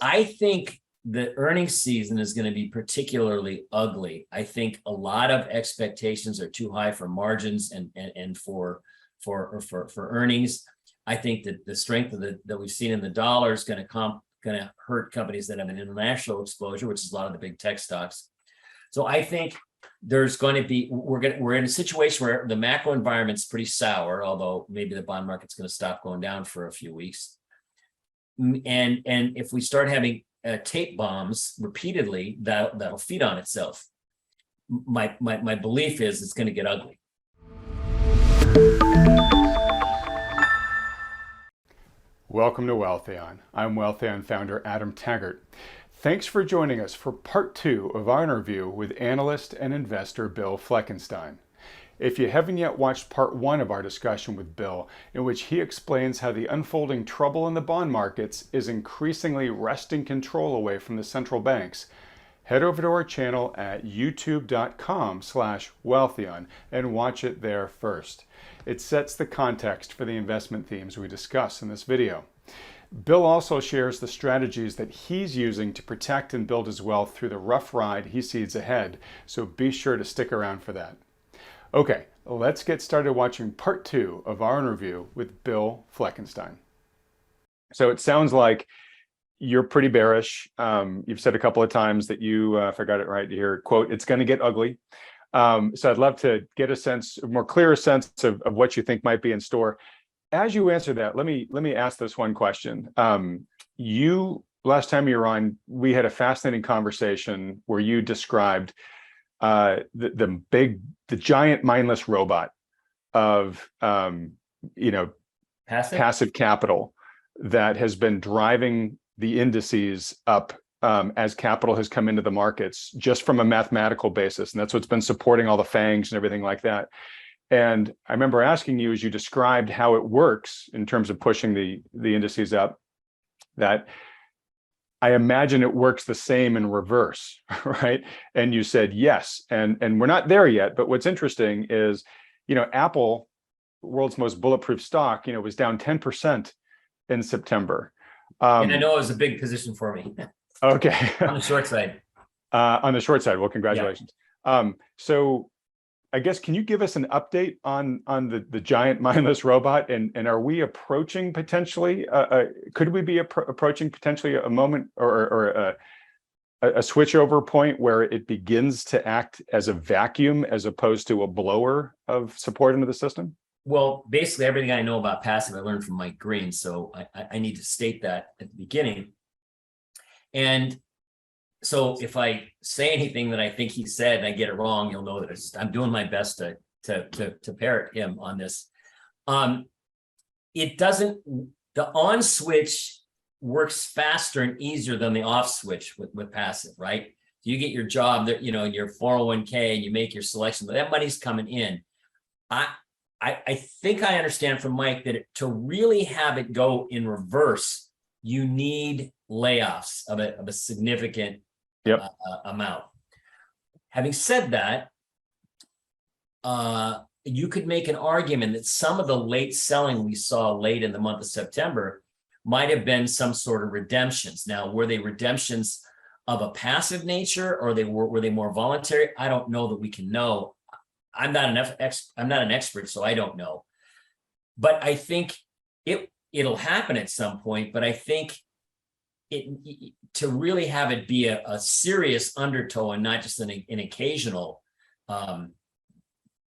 I think the earnings season is going to be particularly ugly. I think a lot of expectations are too high for margins and for earnings. I think that the strength of that we've seen in the dollar is going to hurt companies that have an international exposure, which is a lot of the big tech stocks. So I think there's going to be we're in a situation where the macro environment's pretty sour, although maybe the bond market's going to stop going down for a few weeks. And if we start having tape bombs repeatedly, that'll feed on itself. My belief is it's going to get ugly. Welcome to Wealthion. I'm Wealthion founder Adam Taggart. Thanks for joining us for part 2 of our interview with analyst and investor Bill Fleckenstein. If you haven't yet watched part 1 of our discussion with Bill, in which he explains how the unfolding trouble in the bond markets is increasingly wresting control away from the central banks, head over to our channel at youtube.com/Wealthion and watch it there first. It sets the context for the investment themes we discuss in this video. Bill also shares the strategies that he's using to protect and build his wealth through the rough ride he sees ahead, so be sure to stick around for that. Okay, let's get started watching part 2 of our interview with Bill Fleckenstein. So it sounds like you're pretty bearish. You've said a couple of times that you, if I got it right here, quote, it's going to get ugly. So I'd love to get a more clearer sense of what you think might be in store. As you answer that, let me ask this one question. Last time you were on, we had a fascinating conversation where you described the giant mindless robot of passive capital that has been driving the indices up as capital has come into the markets just from a mathematical basis, and that's what's been supporting all the FANGs and everything like that. And I remember asking you, as you described how it works in terms of pushing the indices up, that I imagine it works the same in reverse, right? And you said yes, and we're not there yet. But what's interesting is, Apple, world's most bulletproof stock, was down 10% in September. And I know it was a big position for me. Okay. On the short side. On the short side, well, congratulations. Yeah. So I guess, can you give us an update on the giant mindless robot, and are we approaching potentially, could we be approaching potentially a moment or a switchover point where it begins to act as a vacuum as opposed to a blower of support into the system? Well, basically everything I know about passive, I learned from Mike Green. So I need to state that at the beginning. And so if I say anything that I think he said and I get it wrong, you'll know that I'm doing my best to parrot him on this. The on switch works faster and easier than the off switch with passive, right? You get your job that, in your 401k and you make your selection, but that money's coming in. I think I understand from Mike that to really have it go in reverse, you need layoffs of a significant amount. Having said that, you could make an argument that some of the late selling we saw late in the month of September might have been some sort of redemptions. Now, were they redemptions of a passive nature, or were they more voluntary? I don't know that we can know. I'm not an expert, so I don't know. But I think it'll happen at some point. But I think to really have it be a serious undertow and not just an occasional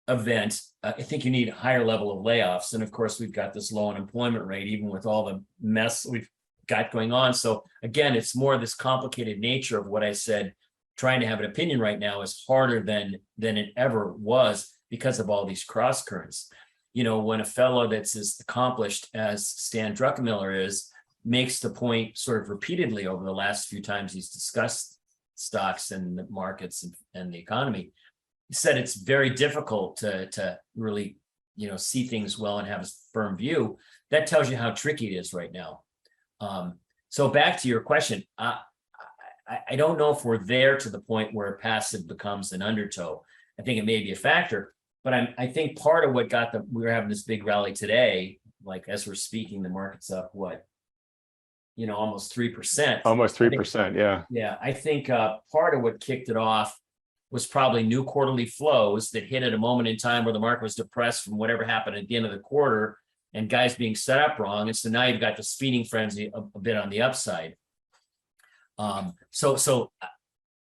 event, I think you need a higher level of layoffs. And of course, we've got this low unemployment rate, even with all the mess we've got going on. So again, it's more this complicated nature of what I said. Trying to have an opinion right now is harder than it ever was because of all these cross currents. When a fellow that's as accomplished as Stan Druckenmiller makes the point sort of repeatedly over the last few times he's discussed stocks and the markets and the economy, he said it's very difficult to really, see things well and have a firm view. That tells you how tricky it is right now. So back to your question, I don't know if we're there to the point where passive becomes an undertow. I think it may be a factor, but I think part of what we were having this big rally today, like as we're speaking, the market's up, what, almost 3%. Almost 3%. Yeah. Yeah, I think part of what kicked it off was probably new quarterly flows that hit at a moment in time where the market was depressed from whatever happened at the end of the quarter and guys being set up wrong. And so now you've got the speeding frenzy a bit on the upside. So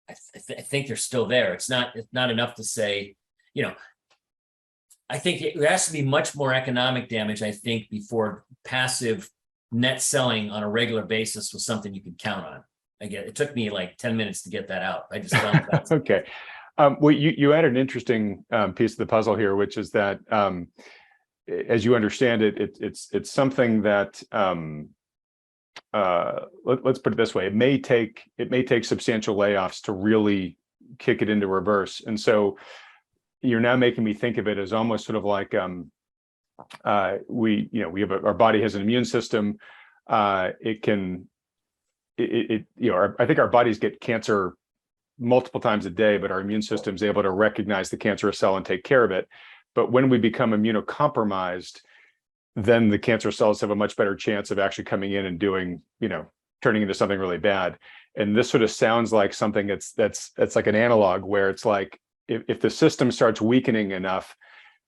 I think they're still there. It's not enough to say, I think there has to be much more economic damage, I think, before passive net selling on a regular basis was something you could count on. Again, it took me like 10 minutes to get that out. I just felt that. Okay. Well, you added an interesting piece of the puzzle here, which is that, as you understand it, it's something that, let's put it this way: it may take substantial layoffs to really kick it into reverse. And so you're now making me think of it as almost sort of like we have our body has an immune system. I think our bodies get cancer multiple times a day, but our immune system is able to recognize the cancerous cell and take care of it. But when we become immunocompromised, then the cancer cells have a much better chance of actually coming in and doing, turning into something really bad. And this sort of sounds like something that's like an analog, where it's like if the system starts weakening enough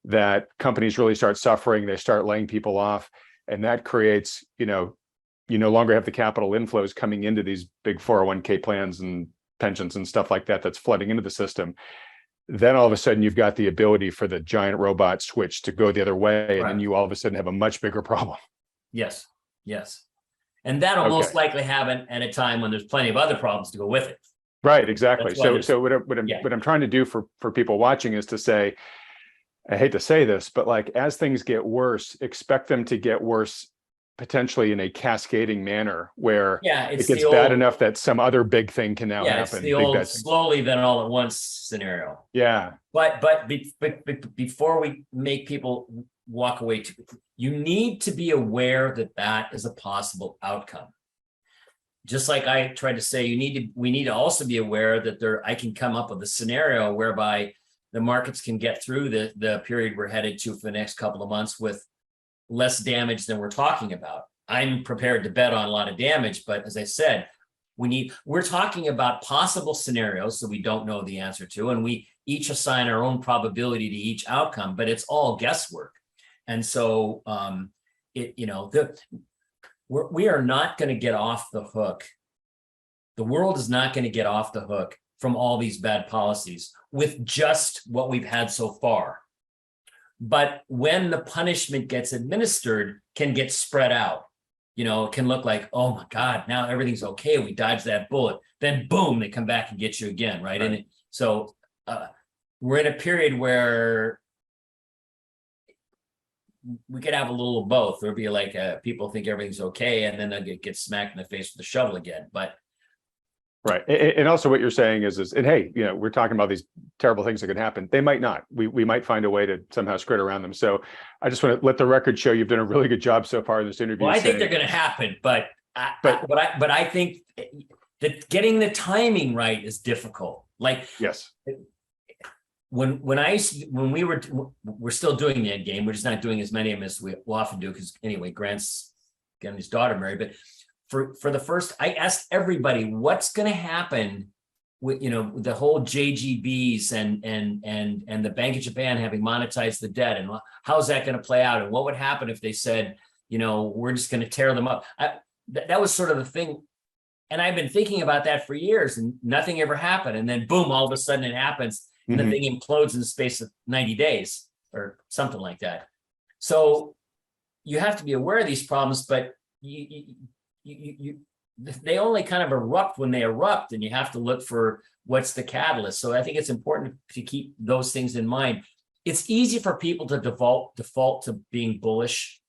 that companies really start suffering, they start laying people off, and that creates, you no longer have the capital inflows coming into these big 401k plans and pensions and stuff like that that's flooding into the system. Then all of a sudden you've got the ability for the giant robot switch to go the other way, and then you all of a sudden have a much bigger problem. Yes. And that'll most likely happen at a time when there's plenty of other problems to go with it. Right, exactly. So what I'm trying to do for people watching is to say, I hate to say this, but like as things get worse, expect them to get worse potentially in a cascading manner, where it gets bad enough that some other big thing can now happen. It's the old slowly then all at once scenario. Yeah. But before we make people walk away, you need to be aware that is a possible outcome. Just like I tried to say, we need to also be aware that I can come up with a scenario whereby the markets can get through the period we're headed to for the next couple of months with less damage than we're talking about. I'm prepared to bet on a lot of damage, but as I said, we're talking about possible scenarios that we don't know the answer to, and we each assign our own probability to each outcome, but it's all guesswork. And so we are not going to get off the hook. The world is not going to get off the hook from all these bad policies with just what we've had so far. But when the punishment gets administered, can get spread out. It can look like, oh my God, now everything's okay. We dodged that bullet. Then boom, they come back and get you again, right? And so we're in a period where we could have a little of both. There'll be like people think everything's okay, and then they'll get smacked in the face with a shovel again. But right. And also what you're saying is, and hey, we're talking about these terrible things that could happen. They might not. We might find a way to somehow skirt around them. So I just want to let the record show you've done a really good job so far in this interview. Well, I think they're going to happen, but I think that getting the timing right is difficult. Like, yes, we're still doing the end game. We're just not doing as many of them as we often do, because anyway, Grant's getting his daughter married, but for the first, I asked everybody what's going to happen with the whole JGBs and the Bank of Japan having monetized the debt, and how's that going to play out, and what would happen if they said, we're just going to tear them up. That was sort of the thing, and I've been thinking about that for years, and nothing ever happened, and then boom, all of a sudden it happens, and the thing implodes in the space of 90 days or something like that. So you have to be aware of these problems, but they only kind of erupt when they erupt, and you have to look for what's the catalyst. So I think it's important to keep those things in mind. It's easy for people to default to being bullish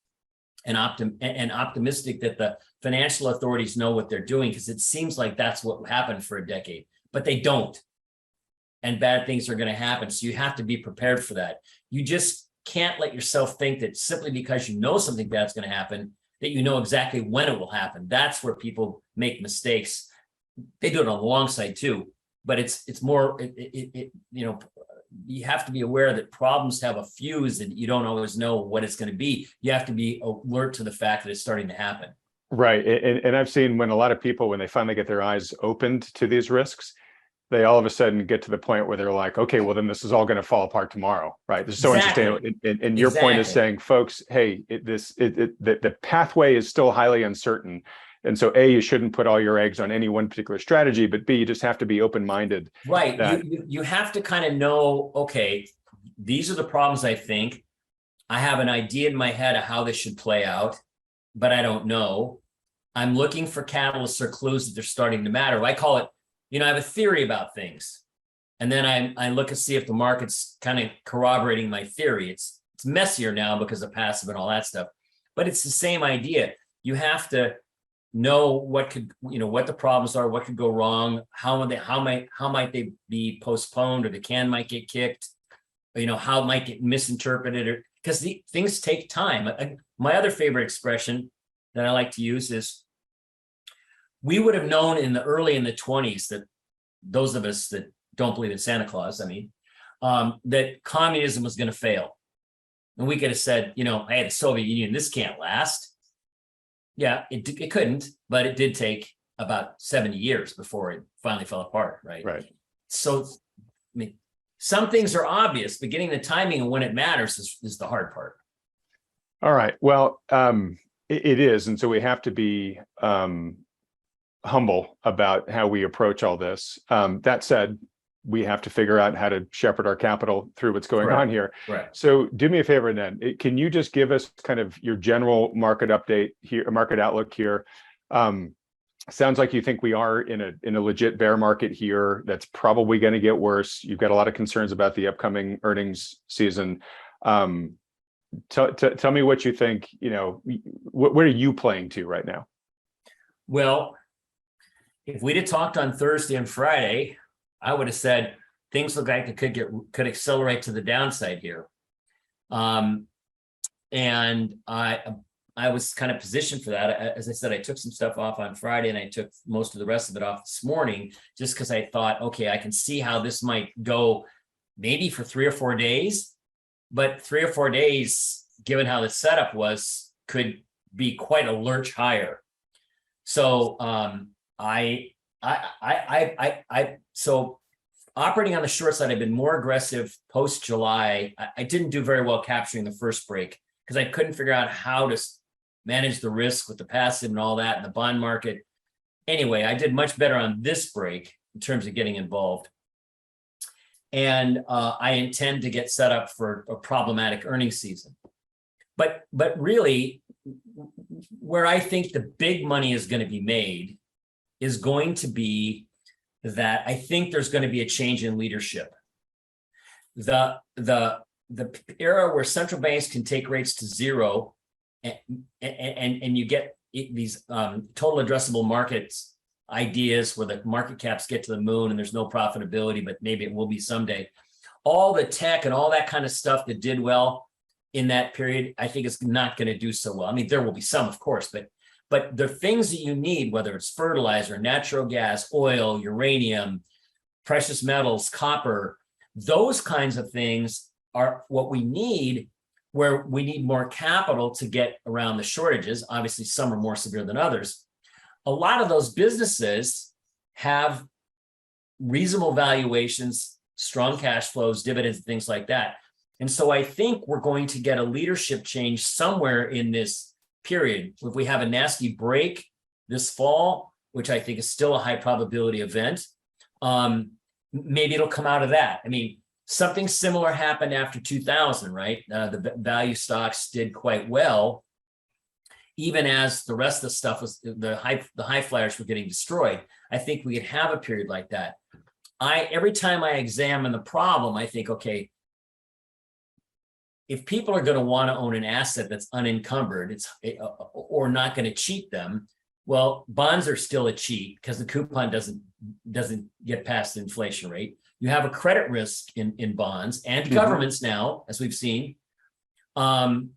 and optimistic that the financial authorities know what they're doing, because it seems like that's what happened for a decade, but they don't. And bad things are going to happen. So you have to be prepared for that. You just can't let yourself think that simply because you know something bad's going to happen, that you know exactly when it will happen. That's where people make mistakes. They do it on the long side too, but it's more, you have to be aware that problems have a fuse and you don't always know what it's going to be. You have to be alert to the fact that it's starting to happen. Right. And I've seen when a lot of people, when they finally get their eyes opened to these risks, they all of a sudden get to the point where they're like, okay, well, then this is all going to fall apart tomorrow. Right. This is so Exactly. unsustainable. And your point is Exactly. saying, folks, hey, the pathway is still highly uncertain. And so A, you shouldn't put all your eggs on any one particular strategy, but B, you just have to be open-minded Right. that, You have to kind of know, okay, these are the problems I think. I have an idea in my head of how this should play out, but I don't know. I'm looking for catalysts or clues that they're starting to matter. I call it, I have a theory about things. And then I look and see if the market's kind of corroborating my theory. It's messier now because of passive and all that stuff, but it's the same idea. You have to know what the problems are, what could go wrong, how might they be postponed, or the can might get kicked, how it might get misinterpreted, or because the things take time. My other favorite expression that I like to use is, we would have known in the 20s that those of us that don't believe in Santa Claus, that communism was going to fail. And we could have said, hey, the Soviet Union, this can't last. Yeah, it couldn't, but it did take about 70 years before it finally fell apart, right? right. So, some things are obvious, but getting the timing and when it matters is the hard part. All right. Well, it is. And so we have to be humble about how we approach all this. That said, we have to figure out how to shepherd our capital through what's going on here. Right. So do me a favor then. Can you just give us kind of your general market update here, market outlook here? Sounds like you think we are in a legit bear market here. That's probably going to get worse. You've got a lot of concerns about the upcoming earnings season. Tell me what you think. What are you playing to right now? Well, if we'd have talked on Thursday and Friday, I would have said things look like it could accelerate to the downside here. And I was kind of positioned for that. As I said, I took some stuff off on Friday and I took most of the rest of it off this morning, just because I thought, okay, I can see how this might go maybe for 3 or 4 days, but 3 or 4 days, given how the setup was, could be quite a lurch higher. So so operating on the short side, I've been more aggressive post July. I didn't do very well capturing the first break because I couldn't figure out how to manage the risk with the passive and all that in the bond market. Anyway, I did much better on this break in terms of getting involved. And I intend to get set up for a problematic earnings season. But really, where I think the big money is going to be made is going to be that I think there's going to be a change in leadership. The era where central banks can take rates to zero and you get these total addressable markets ideas where the market caps get to the moon and there's no profitability, but maybe it will be someday. All the tech and all that kind of stuff that did well in that period, I think it's not going to do so well. There will be some, of course, but the things that you need, whether it's fertilizer, natural gas, oil, uranium, precious metals, copper, those kinds of things are what we need, where we need more capital to get around the shortages. Obviously, some are more severe than others. A lot of those businesses have reasonable valuations, strong cash flows, dividends, things like that. And so I think we're going to get a leadership change somewhere in this period. If we have a nasty break this fall, which I think is still a high probability event, maybe it'll come out of that. Something similar happened after 2000, right? The value stocks did quite well, even as the rest of the stuff was, the high flyers were getting destroyed. I think we could have a period like that. Every time I examine the problem, I think, okay, if people are going to want to own an asset that's unencumbered, or not going to cheat them, well, bonds are still a cheat because the coupon doesn't get past the inflation rate. You have a credit risk in bonds and governments now, as we've seen. And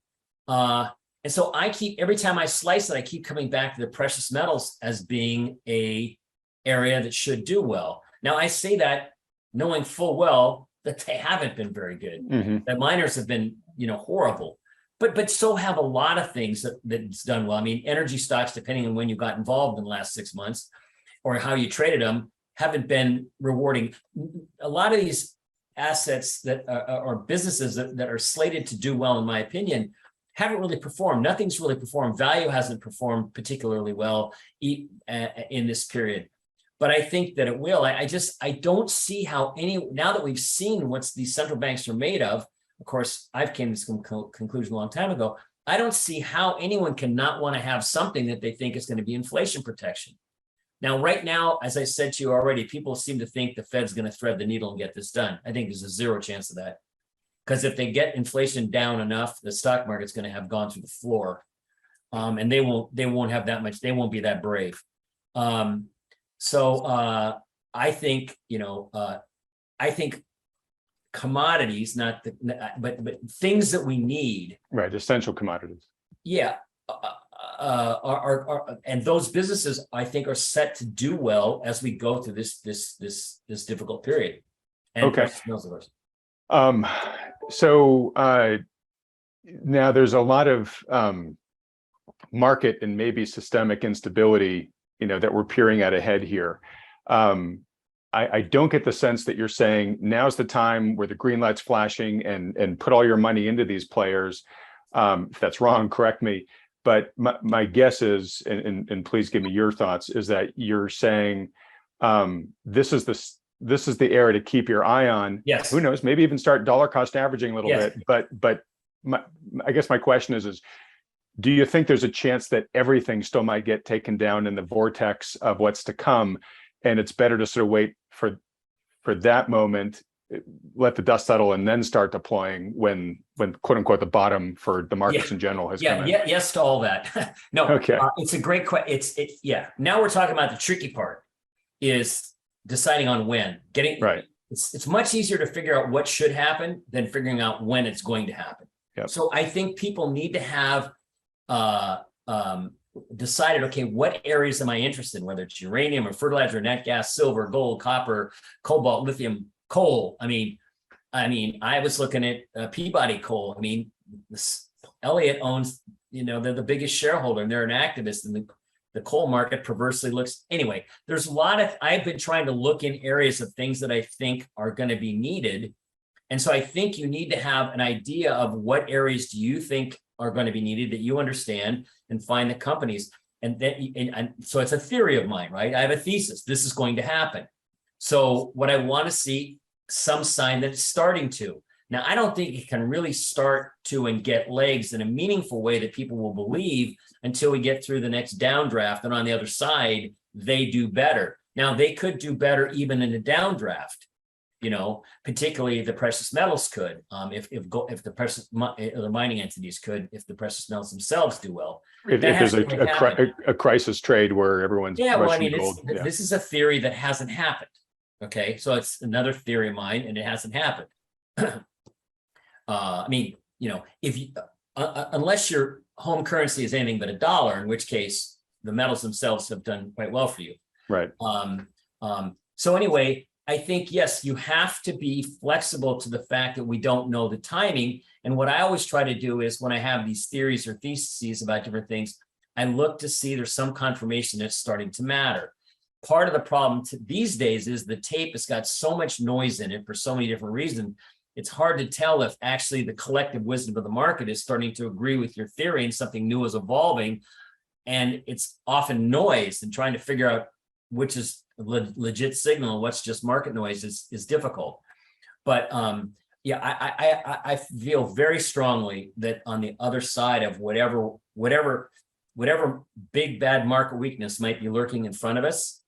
so every time I slice it, I keep coming back to the precious metals as being a area that should do well. Now, I say that knowing full well that they haven't been very good. That miners have been, horrible. but so have a lot of things that's done well. I mean, energy stocks, depending on when you got involved in the last 6 months or how you traded them, haven't been rewarding. A lot of these assets that are businesses that are slated to do well, in my opinion, haven't really performed. Nothing's really performed. Value hasn't performed particularly well in this period. But I think that it will. I don't see how now that we've seen what these central banks are made of course, I've came to this conclusion a long time ago. I don't see how anyone can not want to have something that they think is going to be inflation protection. Now, right now, as I said to you already, people seem to think the Fed's going to thread the needle and get this done. I think there's a zero chance of that. Because if they get inflation down enough, the stock market's going to have gone through the floor. And they won't have that much, they won't be that brave. So I think, I think commodities, but things that we need. Right, essential commodities. Yeah. And those businesses, I think, are set to do well as we go through this difficult period. And okay. Of course. So now there's a lot of market and maybe systemic instability, that we're peering at ahead here. I don't get the sense that you're saying now's the time where the green light's flashing and put all your money into these players. If that's wrong, correct me. But my guess is, and please give me your thoughts, is that you're saying this is the area to keep your eye on. Yes. Who knows? Maybe even start dollar cost averaging a little bit. But I guess my question is do you think there's a chance that everything still might get taken down in the vortex of what's to come, and it's better to sort of wait for that moment, let the dust settle, and then start deploying when quote unquote the bottom for the markets in general has come in? Yes to all that. No, okay. It's a great question. Now we're talking about the tricky part is deciding on when. Right. It's much easier to figure out what should happen than figuring out when it's going to happen. Yep. So I think people need to have decided, okay, what areas am I interested in, whether it's uranium or fertilizer, nat gas, silver, gold, copper, cobalt, lithium, coal. I mean, I was looking at Peabody Coal. I mean, Elliott owns, they're the biggest shareholder and they're an activist, and the coal market perversely looks. Anyway, there's a lot of, I've been trying to look in areas of things that I think are going to be needed. And so I think you need to have an idea of what areas do you think are going to be needed that you understand, and find the companies. And so it's a theory of mine, right? I have a thesis. This is going to happen. So what I want to see, some sign that it's starting to. Now, I don't think it can really start to and get legs in a meaningful way that people will believe until we get through the next downdraft. And on the other side, they do better. Now, they could do better even in a downdraft. Particularly the precious metals could, if the precious the mining entities could, if the precious metals themselves do well. If there's a crisis trade where everyone's gold. This is a theory that hasn't happened. Okay, so it's another theory of mine, and it hasn't happened. If you, unless your home currency is anything but a dollar, in which case the metals themselves have done quite well for you. Right. So anyway, I think, yes, you have to be flexible to the fact that we don't know the timing. And what I always try to do is when I have these theories or theses about different things, I look to see there's some confirmation that's starting to matter. Part of the problem these days is the tape has got so much noise in it for so many different reasons. It's hard to tell if actually the collective wisdom of the market is starting to agree with your theory and something new is evolving. And it's often noise, and trying to figure out which is legit signal, what's just market noise is difficult. But I feel very strongly that on the other side of whatever big bad market weakness might be lurking in front of us,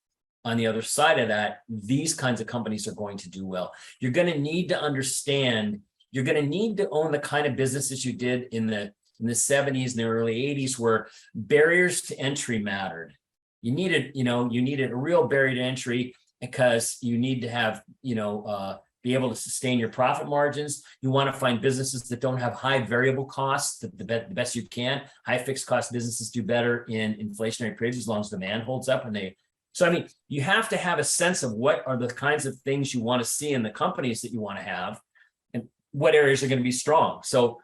on the other side of that, these kinds of companies are going to do well. You're going to need to understand, you're going to need to own the kind of businesses you did in the 70s and the early 80s, where barriers to entry mattered. You needed a real barrier to entry because you need to have, be able to sustain your profit margins. You want to find businesses that don't have high variable costs, the best you can. High fixed cost businesses do better in inflationary periods as long as demand holds up. You have to have a sense of what are the kinds of things you want to see in the companies that you want to have, and what areas are going to be strong. So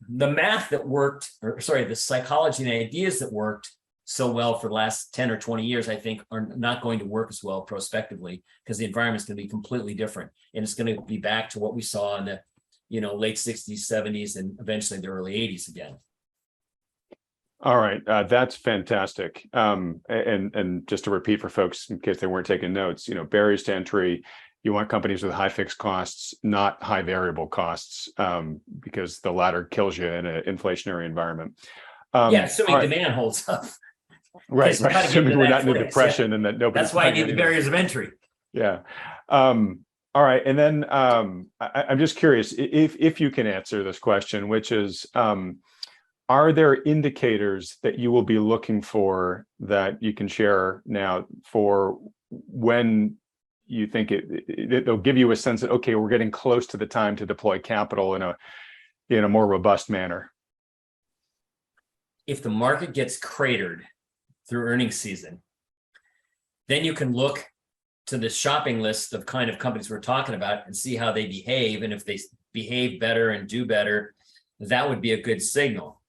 the math that worked, or sorry, the psychology and ideas that worked so well for the last 10 or 20 years, I think are not going to work as well prospectively, because the environment's going to be completely different. And it's going to be back to what we saw in the, late 60s, 70s, and eventually the early 80s again. All right, that's fantastic. And just to repeat for folks in case they weren't taking notes, barriers to entry. You want companies with high fixed costs, not high variable costs, because the latter kills you in an inflationary environment. Assuming demand holds up. Right. Assuming we're not in a depression and that nobody. That's why I need the barriers of entry. Yeah. All right. And then I'm just curious if you can answer this question, which is, are there indicators that you will be looking for that you can share now for when you think it'll give you a sense that, okay, we're getting close to the time to deploy capital in a more robust manner? If the market gets cratered through earnings season, then you can look to the shopping list of kind of companies we're talking about and see how they behave. And if they behave better and do better, that would be a good signal.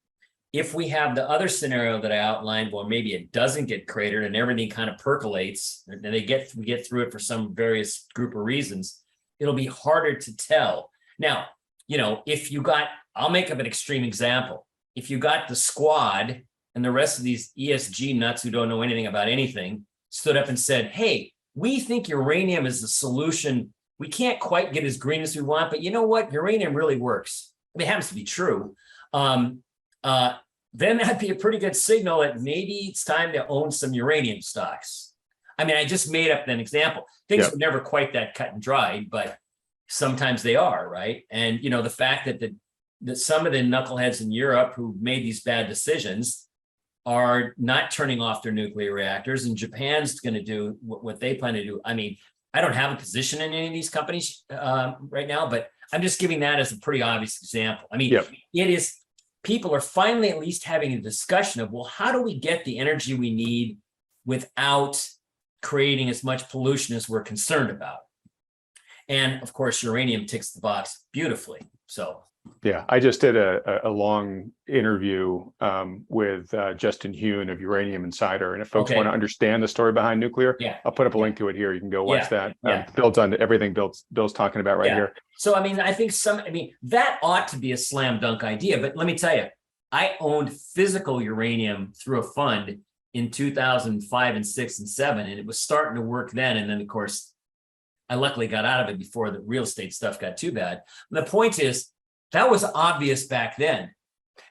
If we have the other scenario that I outlined, well, maybe it doesn't get cratered and everything kind of percolates and we get through it for some various group of reasons, it'll be harder to tell. Now, if you got, I'll make up an extreme example. If you got the squad and the rest of these ESG nuts who don't know anything about anything stood up and said, hey, we think uranium is the solution. We can't quite get as green as we want, but you know what? Uranium really works. I mean, it happens to be true. Then that'd be a pretty good signal that maybe it's time to own some uranium stocks. I mean, I just made up an example. Things are never quite that cut and dried, but sometimes they are, right? And, the fact that some of the knuckleheads in Europe who made these bad decisions are not turning off their nuclear reactors, and Japan's going to do what they plan to do. I mean, I don't have a position in any of these companies right now, but I'm just giving that as a pretty obvious example. I mean, it is, people are finally at least having a discussion of, well, how do we get the energy we need without creating as much pollution as we're concerned about? And of course, uranium ticks the box beautifully. So yeah, I just did a long interview with Justin Hune of Uranium Insider. And if folks want to understand the story behind nuclear, I'll put up a link to it here. You can go watch that. Builds on everything Bill's talking about right here. So, I mean, I think that ought to be a slam dunk idea. But let me tell you, I owned physical uranium through a fund in 2005 and 6 and 7, and it was starting to work then. And then, of course, I luckily got out of it before the real estate stuff got too bad. The point is, that was obvious back then.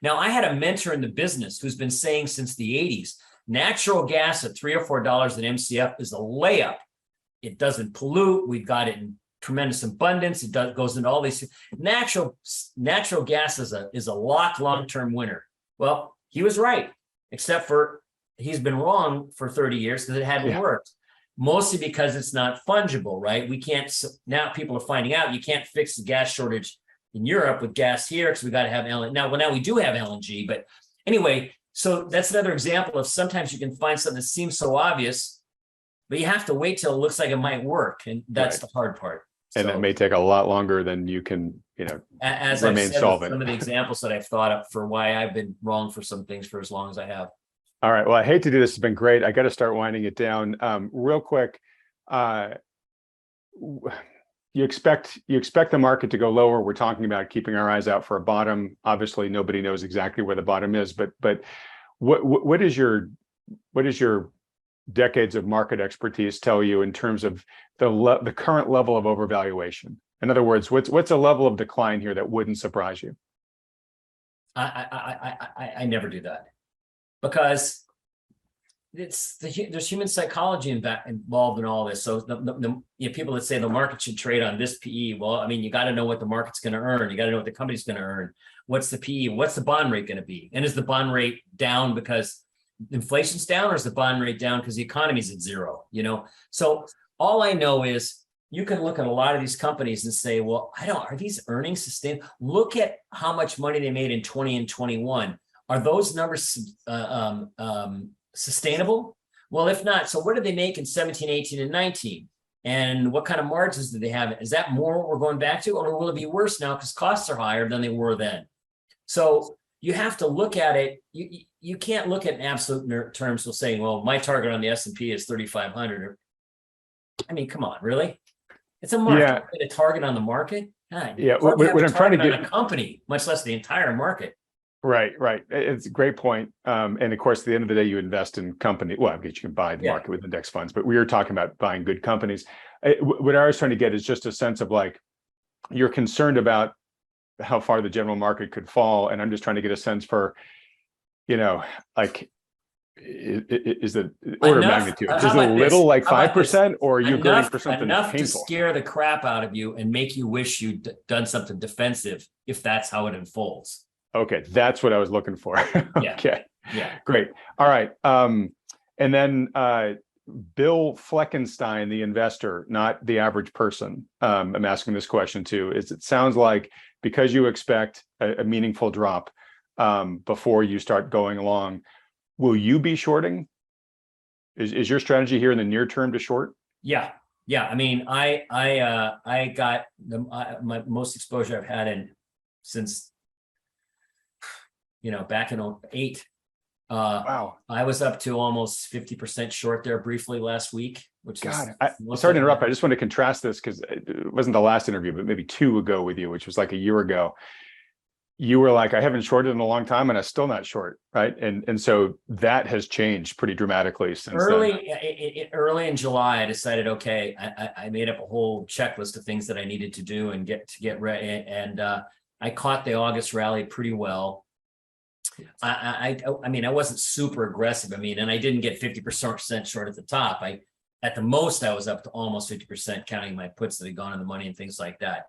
Now, I had a mentor in the business who's been saying since the 80s, natural gas at $3 or $4 an MCF is a layup. It doesn't pollute. We've got it in tremendous abundance. It goes into all these. Natural gas is a locked long-term winner. Well, he was right, except for he's been wrong for 30 years because it hadn't worked. Mostly because it's not fungible, right? We can't, now people are finding out you can't fix the gas shortage in Europe with gas here because we got to have LNG. Now we do have LNG, but anyway, so that's another example of sometimes you can find something that seems so obvious, but you have to wait till it looks like it might work, and that's the hard part. And it may take a lot longer than you can, as remain I've said, solvent. Some of the examples that I've thought up for why I've been wrong for some things for as long as I have. All right. Well, I hate to do this. It's been great. I got to start winding it down. Real quick. You expect the market to go lower. We're talking about keeping our eyes out for a bottom. Obviously, nobody knows exactly where the bottom is, but what is your decades of market expertise tell you in terms of the current level of overvaluation? In other words, what's a level of decline here that wouldn't surprise you? I never do that, because there's human psychology involved in all this. So the people that say the market should trade on this PE, well, I mean, you got to know what the market's going to earn. You got to know what the company's going to earn. What's the PE? What's the bond rate going to be? And is the bond rate down because inflation's down, or is the bond rate down because the economy's at zero? So all I know is you can look at a lot of these companies and say, well, are these earnings sustainable? Look at how much money they made in 20 and 21. Are those numbers sustainable? Well, if not, so what did they make in 17, 18, and 19? And what kind of margins did they have? Is that more what we're going back to, or will it be worse now because costs are higher than they were then? So you have to look at it. You can't look at in absolute terms of saying, well, my target on the S&P is 3,500. I mean, come on, really? It's a market. Yeah. You get a target on the market. God, Yeah. what What I'm trying to on get a company, much less the entire market. right. It's a great point. And of course, at the end of the day, you invest in company. Well, I guess you can buy the market with index funds, but we were talking about buying good companies. What I was trying to get is just a sense of like, you're concerned about how far the general market could fall. And I'm just trying to get a sense for, like, is the order of magnitude? Is it a little like 5%, or are you hurting for something enough painful? To scare the crap out of you and make you wish you'd done something defensive if that's how it unfolds? Okay, that's what I was looking for. Okay, yeah, great. All right. And then Bill Fleckenstein, the investor, not the average person, I'm asking this question to, is it sounds like because you expect a meaningful drop before you start going along, will you be shorting? Is your strategy here in the near term to short? Yeah. I mean, I got my most exposure I've had since back in 2008. Wow. I was up to almost 50% short there briefly last week, which God, is sorry to interrupt. I just want to contrast this because it wasn't the last interview, but maybe 2 ago with you, which was like a year ago. You were like, I haven't shorted in a long time and I'm still not short, right? And so that has changed pretty dramatically since early in July. I decided, okay, I made up a whole checklist of things that I needed to do and get ready. And I caught the August rally pretty well. I mean, I wasn't super aggressive. I mean, and I didn't get 50% short at the top. At the most, I was up to almost 50%, counting my puts that had gone in the money and things like that.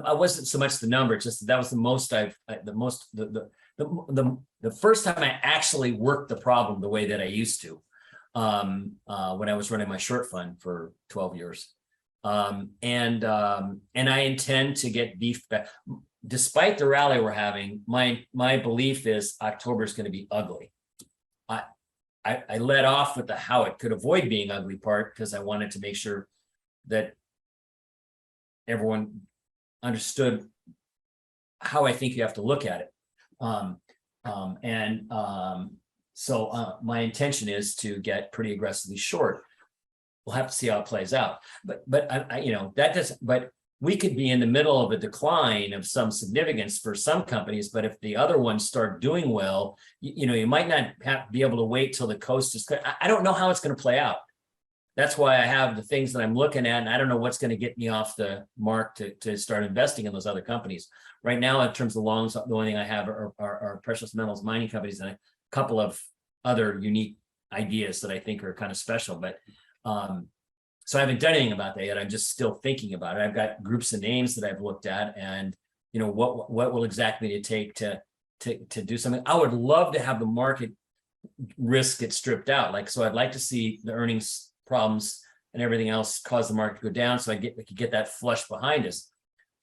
I wasn't so much the number, just that was the most the first time I actually worked the problem the way that I used to when I was running my short fund for 12 years. And I intend to get beef back. Despite the rally we're having, my belief is October is going to be ugly. I let off with the how it could avoid being ugly part because I wanted to make sure that everyone understood how I think you have to look at it. So my intention is to get pretty aggressively short. We'll have to see how it plays out. But that doesn't. But we could be in the middle of a decline of some significance for some companies. But if the other ones start doing well, you might not be able to wait till the coast is clear. I don't know how it's going to play out. That's why I have the things that I'm looking at, and I don't know what's going to get me off the mark to start investing in those other companies. Right now, in terms of longs, the only thing I have are precious metals mining companies and a couple of other unique ideas that I think are kind of special. But so I haven't done anything about that yet. I'm just still thinking about it. I've got groups of names that I've looked at, and what will exactly it take to do something. I would love to have the market risk get stripped out. So I'd like to see the earnings problems and everything else cause the market to go down, so we could get that flush behind us.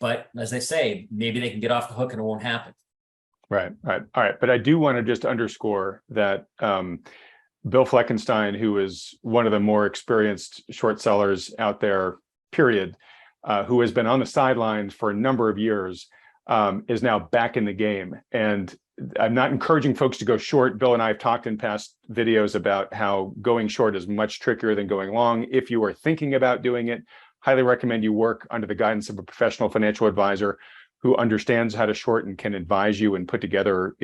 But as I say, maybe they can get off the hook and it won't happen. Right. All right. But I do want to just underscore that Bill Fleckenstein, who is one of the more experienced short sellers out there, period, who has been on the sidelines for a number of years, is now back in the game. And I'm not encouraging folks to go short. Bill and I have talked in past videos about how going short is much trickier than going long. If you are thinking about doing it, highly recommend you work under the guidance of a professional financial advisor who understands how to short and can advise you and put together,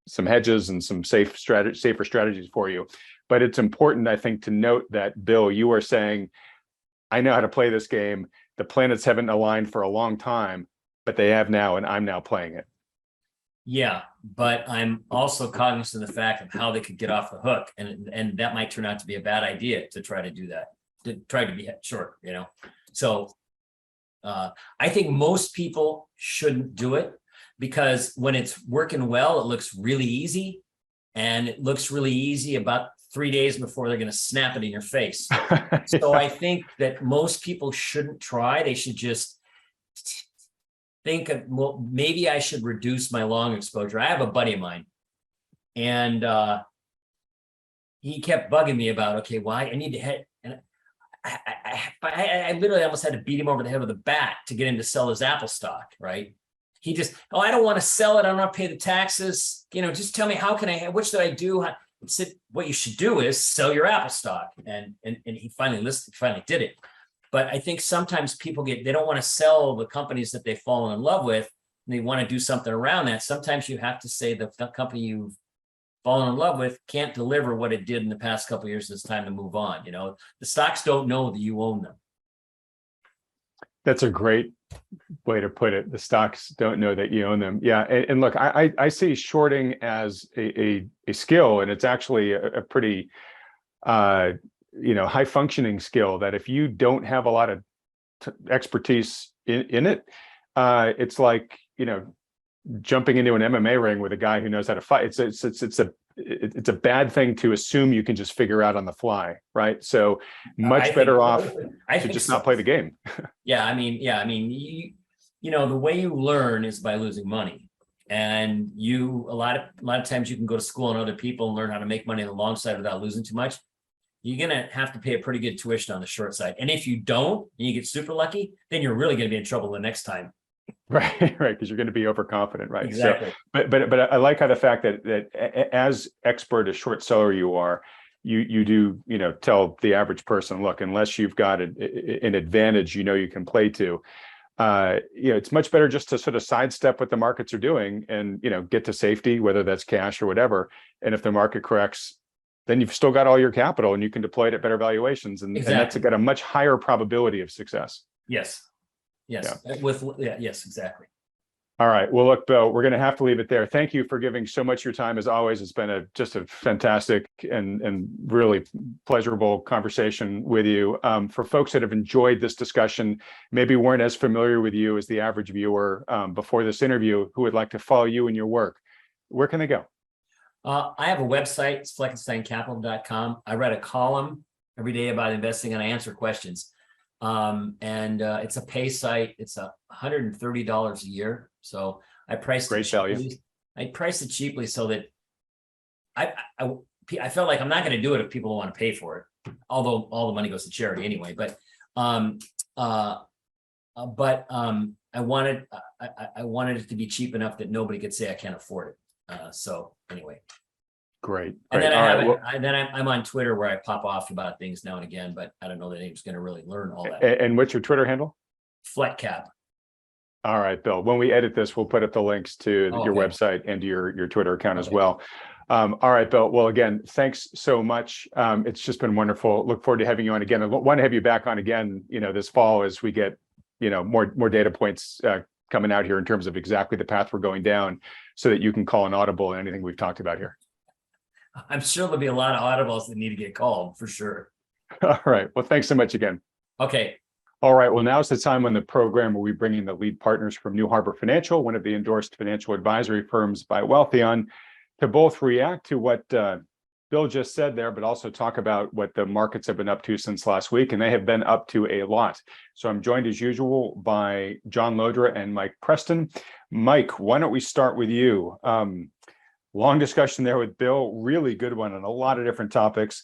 some hedges and some safer strategies for you. But it's important, I think, to note that, Bill, you are saying, I know how to play this game. The planets haven't aligned for a long time, but they have now, and I'm now playing it. Yeah, but I'm also cognizant of the fact of how they could get off the hook, and that might turn out to be a bad idea to try to do that, to try to be short, So I think most people shouldn't do it, because when it's working well, it looks really easy, and it looks really easy about 3 days before they're going to snap it in your face. So I think that most people shouldn't try. They should just think of, well, maybe I should reduce my long exposure. I have a buddy of mine, and he kept bugging me about, okay, why I need to head. And I literally almost had to beat him over the head with a bat to get him to sell his Apple stock, right? He just, oh, I don't want to sell it. I don't want to pay the taxes. Just tell me, how can I, what should I do? I said, what you should do is sell your Apple stock. And he finally did it. But I think sometimes people they don't want to sell the companies that they've fallen in love with. And they want to do something around that. Sometimes you have to say the company you've fallen in love with can't deliver what it did in the past couple of years. It's time to move on. The stocks don't know that you own them. That's a great way to put it. The stocks don't know that you own them. Yeah. And look, I see shorting as a skill, and it's actually a pretty, high functioning skill that if you don't have a lot of expertise in it, it's like, jumping into an MMA ring with a guy who knows how to fight. It's a bad thing to assume you can just figure out on the fly, right? So much better off to just not play the game. Yeah, the way you learn is by losing money, and a lot of times you can go to school and other people and learn how to make money on the long side without losing too much. You're gonna have to pay a pretty good tuition on the short side, and if you don't, and you get super lucky, then you're really gonna be in trouble the next time. Right, because you're going to be overconfident, right? Exactly. So, but I like how the fact that as expert a short seller you are, you do tell the average person, look, unless you've got an advantage, you can play to, it's much better just to sort of sidestep what the markets are doing and get to safety, whether that's cash or whatever. And if the market corrects, then you've still got all your capital and you can deploy it at better valuations, and that's got a much higher probability of success. Yes. Yes. Yeah. Yes, exactly. All right. Well, look, Bill, we're going to have to leave it there. Thank you for giving so much of your time. As always, it's been just a fantastic and really pleasurable conversation with you. For folks that have enjoyed this discussion, maybe weren't as familiar with you as the average viewer before this interview, who would like to follow you and your work, where can they go? I have a website. It's fleckensteincapital.com. I write a column every day about investing, and I answer questions. It's a pay site. It's $130 a year. So I priced great value. I priced it cheaply so that I felt like I'm not going to do it if people don't want to pay for it, although all the money goes to charity anyway. But I wanted it to be cheap enough that nobody could say I can't afford it. So anyway. Great. And then I'm on Twitter, where I pop off about things now and again, but I don't know that anyone's going to really learn all that. And what's your Twitter handle? Fleckcap. All right, Bill. When we edit this, we'll put up the links to your website and to your Twitter account as well. All right, Bill. Well, again, thanks so much. It's just been wonderful. Look forward to having you on again. I want to have you back on again, this fall as we get, more data points coming out here in terms of exactly the path we're going down, so that you can call an audible on anything we've talked about here. I'm sure there'll be a lot of audibles that need to get called for sure. All right. Well, thanks so much again. Okay. All right. Well, now's the time on the program where we bring in the lead partners from New Harbor Financial, one of the endorsed financial advisory firms by Wealthion, to both react to what Bill just said there, but also talk about what the markets have been up to since last week. And they have been up to a lot. So I'm joined as usual by John Lodra and Mike Preston. Mike, why don't we start with you? Long discussion there with Bill, really good one on a lot of different topics.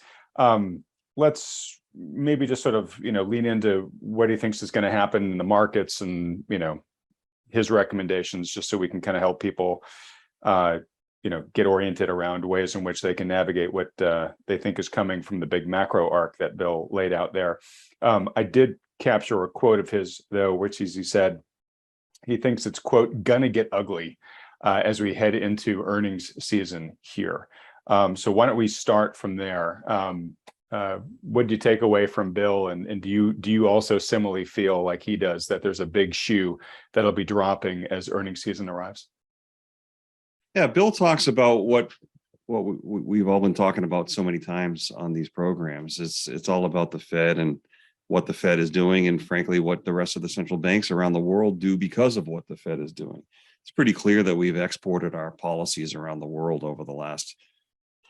Let's maybe just sort of, lean into what he thinks is going to happen in the markets and, his recommendations, just so we can kind of help people, get oriented around ways in which they can navigate what they think is coming from the big macro arc that Bill laid out there. I did capture a quote of his, though, which he said he thinks it's, quote, gonna get ugly as we head into earnings season here. So why don't we start from there? What do you take away from Bill? And do you also similarly feel like he does, that there's a big shoe that'll be dropping as earnings season arrives? Yeah, Bill talks about what we've all been talking about so many times on these programs. It's all about the Fed and what the Fed is doing, and frankly, what the rest of the central banks around the world do because of what the Fed is doing. It's pretty clear that we've exported our policies around the world over the last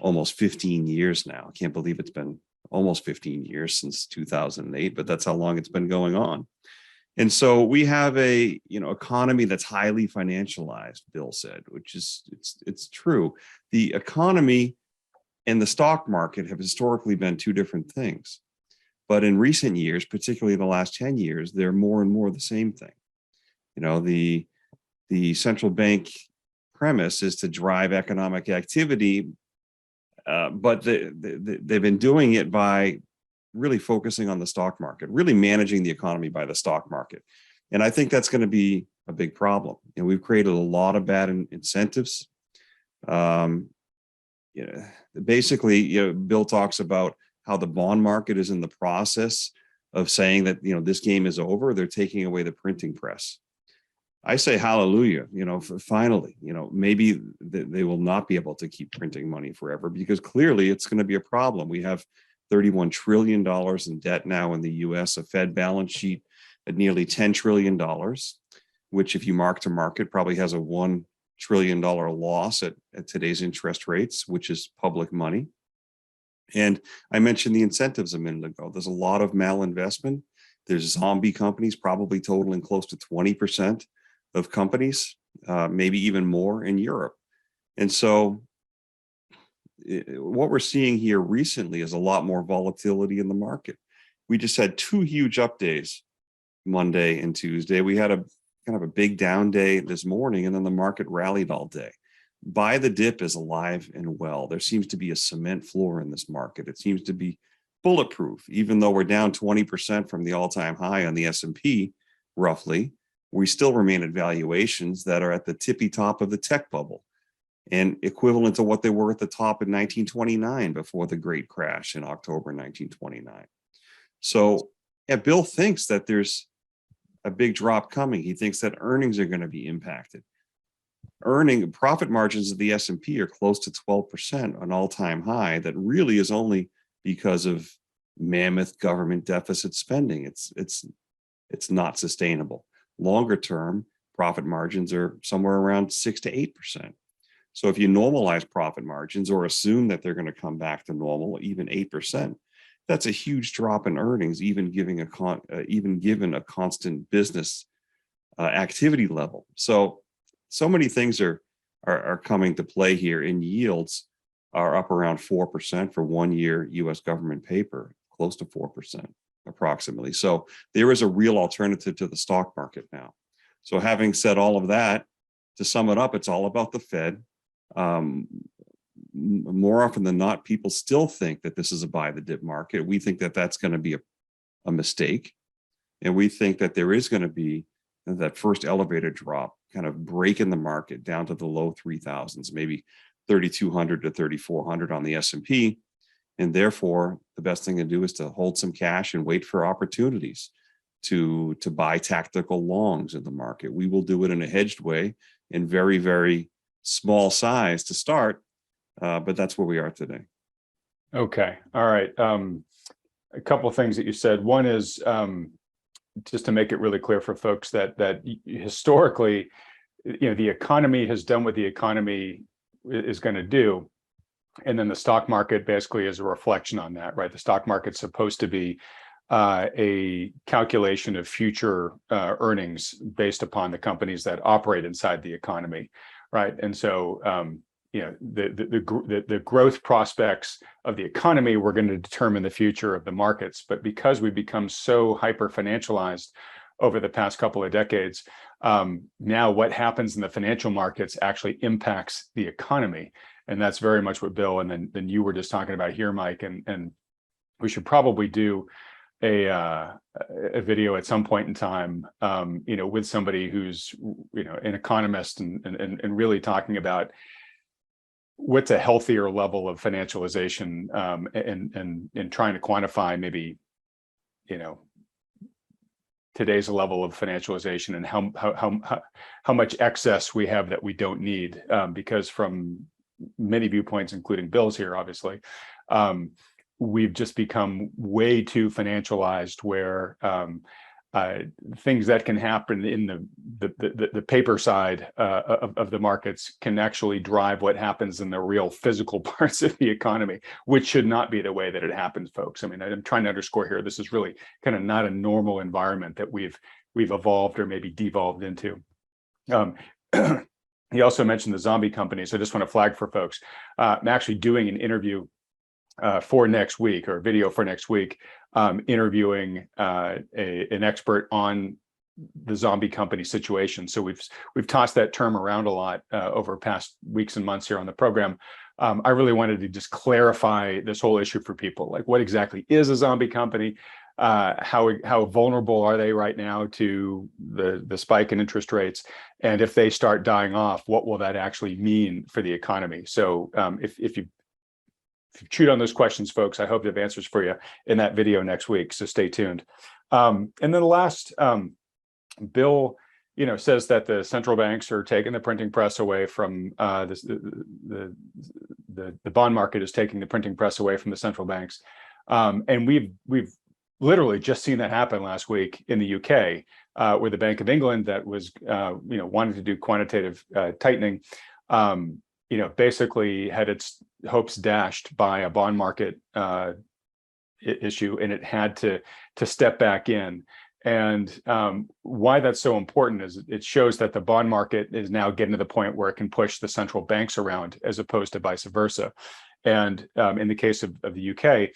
almost 15 years now. I can't believe it's been almost 15 years since 2008, but that's how long it's been going on. And so we have a economy that's highly financialized, Bill said, which is it's true. The economy and the stock market have historically been two different things. But in recent years, particularly the last 10 years, they're more and more the same thing. The the central bank premise is to drive economic activity, but they've been doing it by really focusing on the stock market, really managing the economy by the stock market. And I think that's going to be a big problem. And we've created a lot of bad incentives. Basically, Bill talks about how the bond market is in the process of saying that, this game is over. They're taking away the printing press. I say hallelujah, finally, maybe they will not be able to keep printing money forever, because clearly it's going to be a problem. We have $31 trillion in debt now in the US, a Fed balance sheet at nearly $10 trillion, which if you mark to market probably has a $1 trillion loss at today's interest rates, which is public money. And I mentioned the incentives a minute ago. There's a lot of malinvestment. There's zombie companies, probably totaling close to 20% of companies, maybe even more in Europe. And so what we're seeing here recently is a lot more volatility in the market. We just had two huge up days, Monday and Tuesday. We had a kind of a big down day this morning, and then the market rallied all day. Buy the dip is alive and well. There seems to be a cement floor in this market. It seems to be bulletproof. Even though we're down 20% from the all-time high on the S&P, roughly, we still remain at valuations that are at the tippy top of the tech bubble and equivalent to what they were at the top in 1929 before the great crash in October 1929. So Bill thinks that there's a big drop coming. He thinks that earnings are going to be impacted. Profit margins of the S&P are close to 12%, an all-time high that really is only because of mammoth government deficit spending. It's not sustainable. Longer term, profit margins are somewhere around 6 to 8%. So if you normalize profit margins or assume that they're going to come back to normal, even 8%, that's a huge drop in earnings, even given a constant business activity level. So many things are coming to play here, and yields are up around 4% for 1 year U.S. government paper, close to 4% approximately. So there is a real alternative to the stock market now. So having said all of that, to sum it up, it's all about the Fed. More often than not, people still think that this is a buy the dip market. We think that that's going to be a mistake. And we think that there is going to be that first elevator drop, kind of break in the market down to the low 3,000s, maybe 3,200 to 3,400 on the S&P. And therefore, the best thing to do is to hold some cash and wait for opportunities to buy tactical longs in the market. We will do it in a hedged way in very, very small size to start, but that's where we are today. Okay. All right. A couple of things that you said. One is just to make it really clear for folks that historically, the economy has done what the economy is going to do. And then the stock market basically is a reflection on that, right? The stock market's supposed to be a calculation of future earnings based upon the companies that operate inside the economy, right? And so, the growth prospects of the economy were going to determine the future of the markets. But because we've become so hyper financialized over the past couple of decades, now what happens in the financial markets actually impacts the economy. And that's very much what Bill and then you were just talking about here, Mike. And we should probably do a video at some point in time, with somebody who's, an economist and really talking about what's a healthier level of financialization, and trying to quantify maybe, today's level of financialization and how much excess we have that we don't need, because from many viewpoints, including Bill's here, obviously, we've just become way too financialized, where things that can happen in the paper side of the markets can actually drive what happens in the real physical parts of the economy, which should not be the way that it happens, folks. I mean, I'm trying to underscore here, this is really kind of not a normal environment that we've evolved or maybe devolved into. He also mentioned the zombie companies. So I just want to flag for folks. I'm actually doing an interview for next week, or a video for next week, interviewing an expert on the zombie company situation. So we've tossed that term around a lot over past weeks and months here on the program. I really wanted to just clarify this whole issue for people, like what exactly is a zombie company? How vulnerable are they right now to the spike in interest rates? And if they start dying off, what will that actually mean for the economy? So if you've chewed on those questions, folks, I hope they have answers for you in that video next week. So stay tuned. And then the last, Bill, says that the central banks are taking the printing press away from the bond market is taking the printing press away from the central banks, and we've literally just seen that happen last week in the UK, where the Bank of England, that was wanting to do quantitative tightening, basically had its hopes dashed by a bond market issue, and it had to step back in. And why that's so important is it shows that the bond market is now getting to the point where it can push the central banks around, as opposed to vice versa. And in the case of the UK,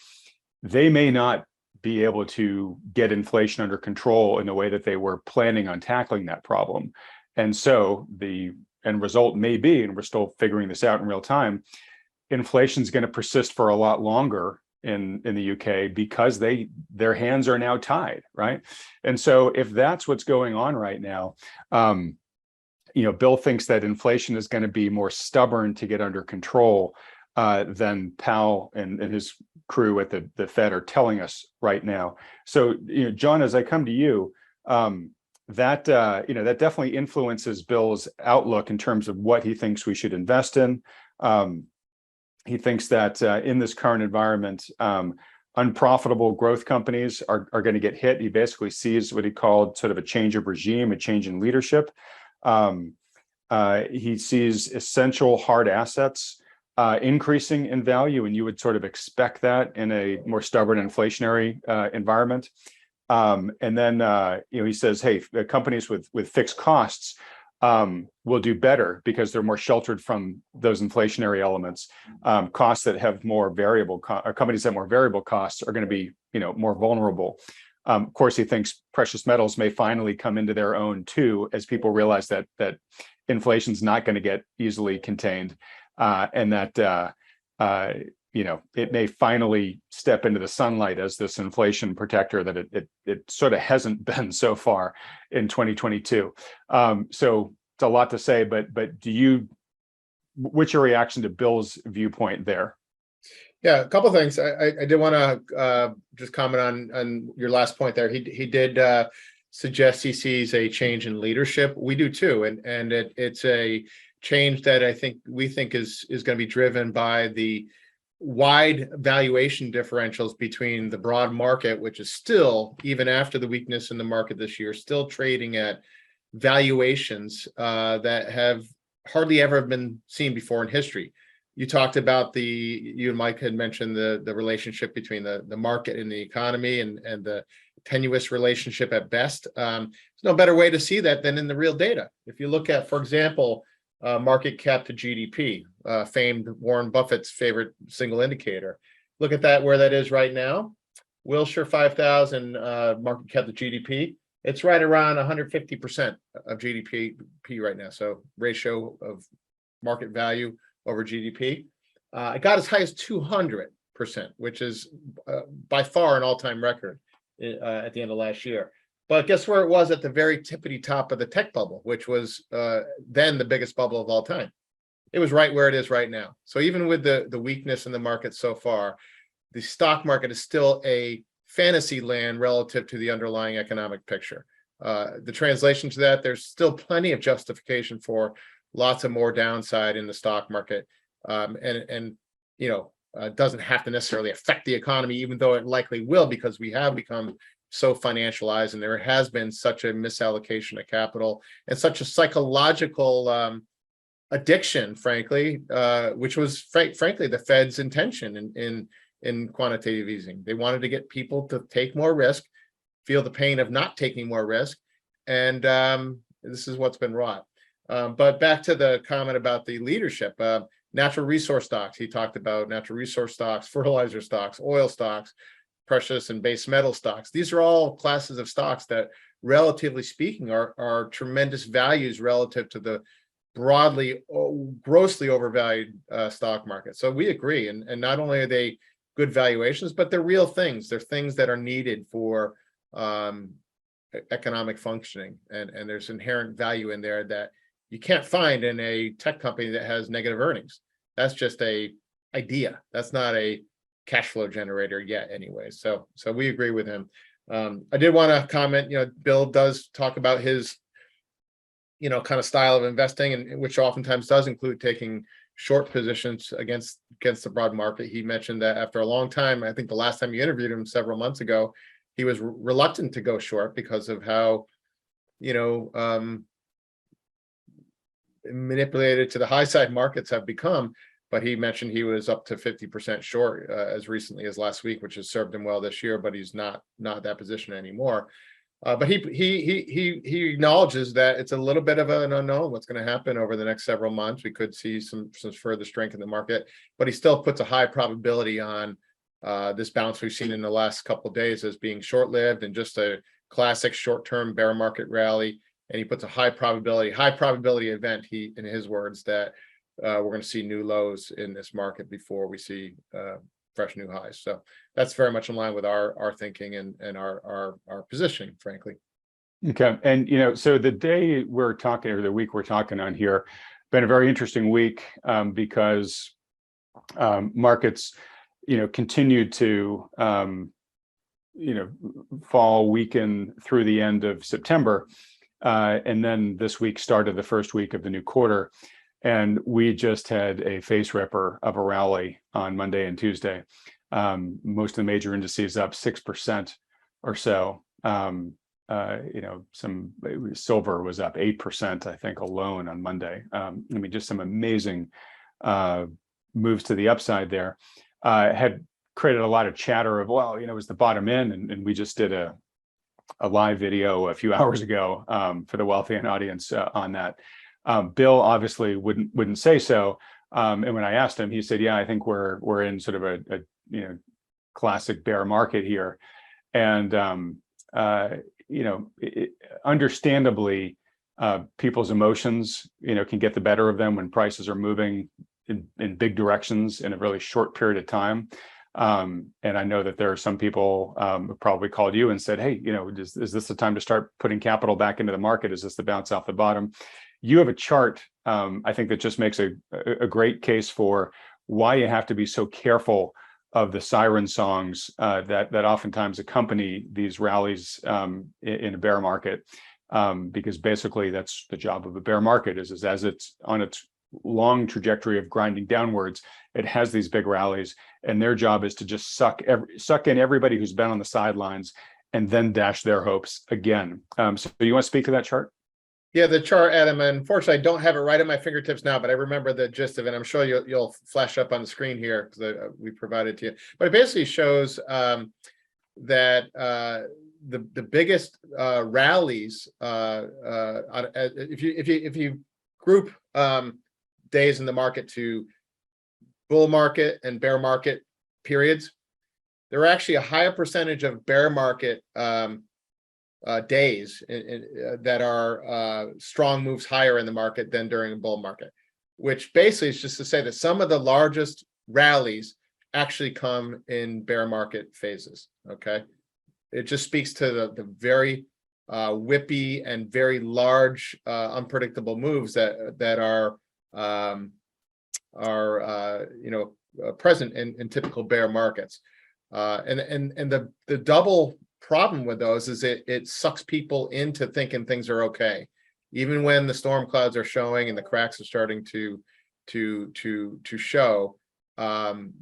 they may not be able to get inflation under control in the way that they were planning on tackling that problem. And so the end result may be, and we're still figuring this out in real time, inflation is going to persist for a lot longer in the UK because their hands are now tied, right? And so if that's what's going on right now, Bill thinks that inflation is going to be more stubborn to get under control than Powell and his crew at the Fed are telling us right now. So, John, as I come to you, that definitely influences Bill's outlook in terms of what he thinks we should invest in. He thinks that in this current environment, unprofitable growth companies are going to get hit. He basically sees what he called sort of a change of regime, a change in leadership. He sees essential hard assets increasing in value, and you would sort of expect that in a more stubborn inflationary environment. And then he says, hey, the companies with fixed costs will do better because they're more sheltered from those inflationary elements. Costs that have more variable or companies that have more variable costs are going to be more vulnerable. Of course, he thinks precious metals may finally come into their own too, as people realize that inflation is not going to get easily contained, and that it may finally step into the sunlight as this inflation protector that it sort of hasn't been so far in 2022. So it's a lot to say, but what's your reaction to Bill's viewpoint there? Yeah, a couple of things. I did want to just comment on your last point there. He did suggest he sees a change in leadership. We do too, and it's a change that we think is going to be driven by the wide valuation differentials between the broad market, which is still, even after the weakness in the market this year, still trading at valuations that have hardly ever been seen before in history. You talked about you and Mike had mentioned the relationship between the market and the economy and the tenuous relationship at best. There's no better way to see that than in the real data. If you look at, for example, market cap to GDP, famed Warren Buffett's favorite single indicator. Look at that, where that is right now. Wilshire 5000 market cap to GDP. It's right around 150% of GDP right now. So ratio of market value over GDP. It got as high as 200%, which is by far an all-time record at the end of last year. But guess where it was at the very tippity top of the tech bubble, which was then the biggest bubble of all time. It was right where it is right now. So even with the weakness in the market so far, the stock market is still a fantasy land relative to the underlying economic picture. The translation to that, there's still plenty of justification for lots of more downside in the stock market. And doesn't have to necessarily affect the economy, even though it likely will, because we have become so financialized, and there has been such a misallocation of capital and such a psychological addiction, frankly, which was frankly the Fed's intention in quantitative easing. They wanted to get people to take more risk, feel the pain of not taking more risk, and this is what's been wrought. But back to the comment about the leadership, natural resource stocks. He talked about natural resource stocks, fertilizer stocks, oil stocks, precious and base metal stocks. These are all classes of stocks that relatively speaking, are tremendous values relative to the broadly, grossly overvalued stock market. So we agree. And not only are they good valuations, but they're real things. They're things that are needed for economic functioning. And there's inherent value in there that you can't find in a tech company that has negative earnings. That's just a idea. That's not a cash flow generator yet anyway. So we agree with him. I did want to comment, Bill does talk about his, kind of style of investing, and which oftentimes does include taking short positions against the broad market. He mentioned that after a long time, I think the last time you interviewed him several months ago, he was reluctant to go short because of how, manipulated to the high side markets have become. But he mentioned he was up to 50% short as recently as last week, which has served him well this year, but he's not that position anymore. But he acknowledges that it's a little bit of an unknown what's going to happen over the next several months. We could see some further strength in the market, but he still puts a high probability on this bounce we've seen in the last couple of days as being short-lived and just a classic short-term bear market rally. And he puts a high probability event, in his words, that we're going to see new lows in this market before we see fresh new highs. So that's very much in line with our thinking and our positioning, frankly. Okay. And, so the day we're talking, or the week we're talking on here, been a very interesting week because markets, continued to, fall, weaken through the end of September. And then this week started the first week of the new quarter. And we just had a face ripper of a rally on Monday and Tuesday. Most of the major indices up 6% or so. Some silver was up 8%, I think, alone on Monday. Just some amazing moves to the upside there. Had created a lot of chatter of, well, is the bottom in? And we just did a live video a few hours ago for the Wealthion audience on that. Bill obviously wouldn't say so. And when I asked him, he said, yeah, I think we're in sort of a classic bear market here. And understandably, people's emotions, can get the better of them when prices are moving in big directions in a really short period of time. And I know that there are some people who probably called you and said, hey, is this the time to start putting capital back into the market? Is this the bounce off the bottom? You have a chart, I think, that just makes a great case for why you have to be so careful of the siren songs that oftentimes accompany these rallies in a bear market, because basically that's the job of a bear market is as it's on its long trajectory of grinding downwards, it has these big rallies, and their job is to just suck in everybody who's been on the sidelines and then dash their hopes again. So you want to speak to that chart? Yeah, the chart, Adam. Unfortunately, I don't have it right at my fingertips now, but I remember the gist of it. I'm sure you'll flash up on the screen here because we provided to you. But it basically shows that the biggest rallies, if you group days in the market to bull market and bear market periods, there are actually a higher percentage of bear market days that are strong moves higher in the market than during a bull market, which basically is just to say that some of the largest rallies actually come in bear market phases. Okay, it just speaks to the very whippy and very large unpredictable moves that are present in typical bear markets, and the double problem with those is it sucks people into thinking things are okay, even when the storm clouds are showing and the cracks are starting to show.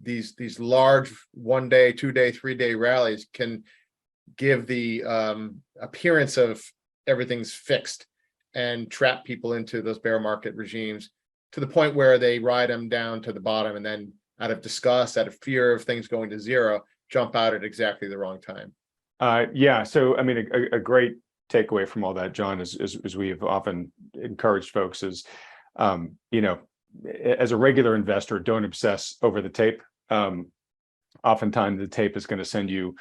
These large 1 day, 2 day, 3 day rallies can give the appearance of everything's fixed and trap people into those bear market regimes to the point where they ride them down to the bottom and then, out of disgust, out of fear of things going to zero, jump out at exactly the wrong time. Yeah. So, a great takeaway from all that, John, is we have often encouraged folks is, as a regular investor, don't obsess over the tape. Oftentimes the tape is going to send you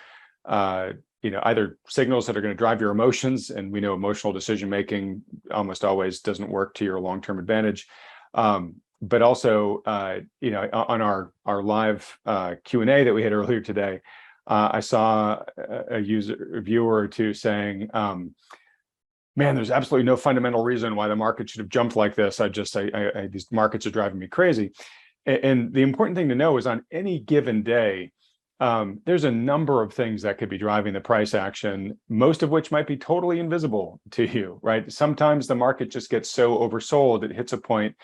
either signals that are going to drive your emotions, and we know emotional decision making almost always doesn't work to your long-term advantage. But also, on our live Q&A that we had earlier today, I saw a viewer or two saying, man, there's absolutely no fundamental reason why the market should have jumped like this. These markets are driving me crazy. And the important thing to know is on any given day, there's a number of things that could be driving the price action, most of which might be totally invisible to you, right? Sometimes the market just gets so oversold, it hits a point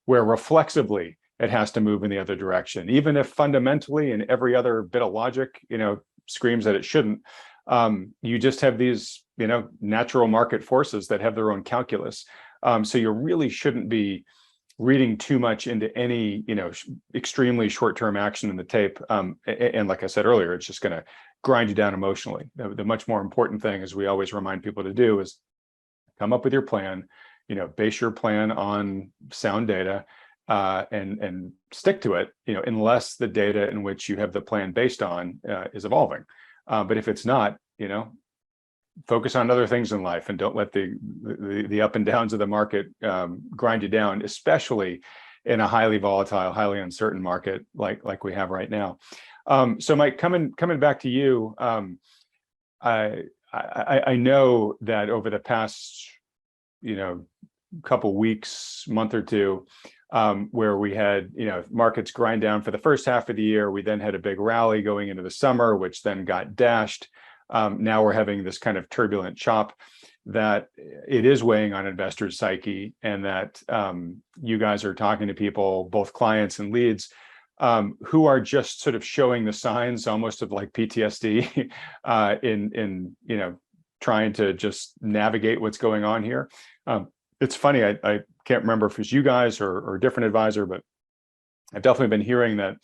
where reflexively it has to move in the other direction, even if fundamentally and every other bit of logic, screams that it shouldn't. You just have these, natural market forces that have their own calculus. So you really shouldn't be reading too much into any, extremely short-term action in the tape. And like I said earlier, it's just going to grind you down emotionally. The much more important thing, as we always remind people to do, is come up with your plan, base your plan on sound data, and stick to it, unless the data in which you have the plan based on is evolving. But if it's not, focus on other things in life and don't let the up and downs of the market grind you down, especially in a highly volatile, highly uncertain market like we have right now. So Mike, coming back to you, I know that over the past couple weeks, month or two, where we had markets grind down for the first half of the year, we then had a big rally going into the summer, which then got dashed. Now we're having this kind of turbulent chop that it is weighing on investors' psyche, and that you guys are talking to people, both clients and leads, who are just sort of showing the signs almost of like PTSD in trying to just navigate what's going on here. It's funny, I can't remember if it was you guys or a different advisor, but I've definitely been hearing that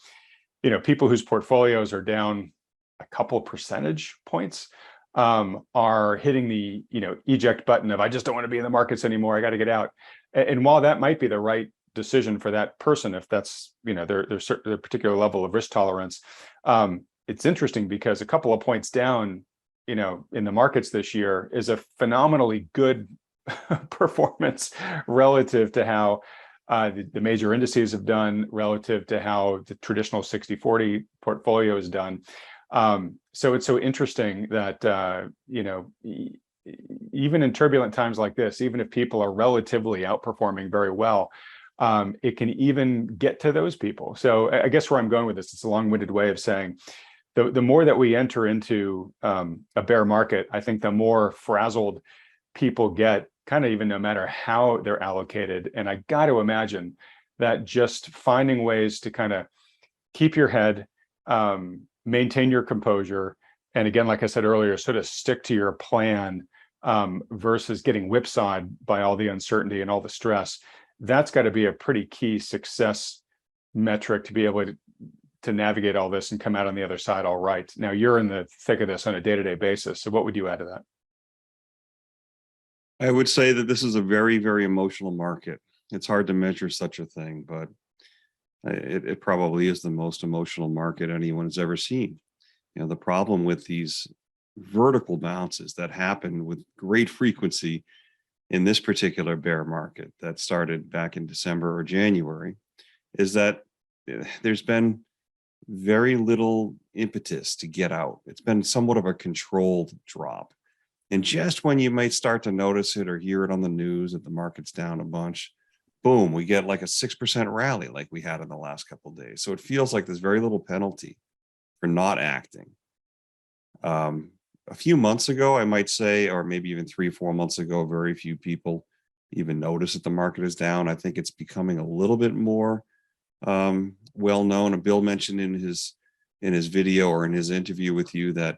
people whose portfolios are down a couple percentage points are hitting the eject button of, I just don't want to be in the markets anymore, I got to get out. And while that might be the right decision for that person, if that's their particular level of risk tolerance, it's interesting because a couple of points down in the markets this year is a phenomenally good performance relative to how the major indices have done, relative to how the traditional 60-40 portfolio is done. So it's so interesting that, even in turbulent times like this, even if people are relatively outperforming very well, it can even get to those people. So I guess where I'm going with this, it's a long-winded way of saying the more that we enter into a bear market, I think the more frazzled people get, kind of even no matter how they're allocated. And I got to imagine that just finding ways to kind of keep your head, maintain your composure, and again, like I said earlier, sort of stick to your plan versus getting whipsawed by all the uncertainty and all the stress. That's got to be a pretty key success metric to be able to navigate all this and come out on the other side all right. Now, you're in the thick of this on a day-to-day basis. So what would you add to that? I would say that this is a very, very emotional market. It's hard to measure such a thing, but it probably is the most emotional market anyone's ever seen. The problem with these vertical bounces that happen with great frequency in this particular bear market that started back in December or January is that there's been very little impetus to get out. It's been somewhat of a controlled drop. And just when you might start to notice it or hear it on the news that the market's down a bunch, boom, we get like a 6% rally like we had in the last couple of days. So it feels like there's very little penalty for not acting. A few months ago, I might say, or maybe even 3 or 4 months ago, very few people even notice that the market is down. I think it's becoming a little bit more well known. And Bill mentioned in his video or in his interview with you that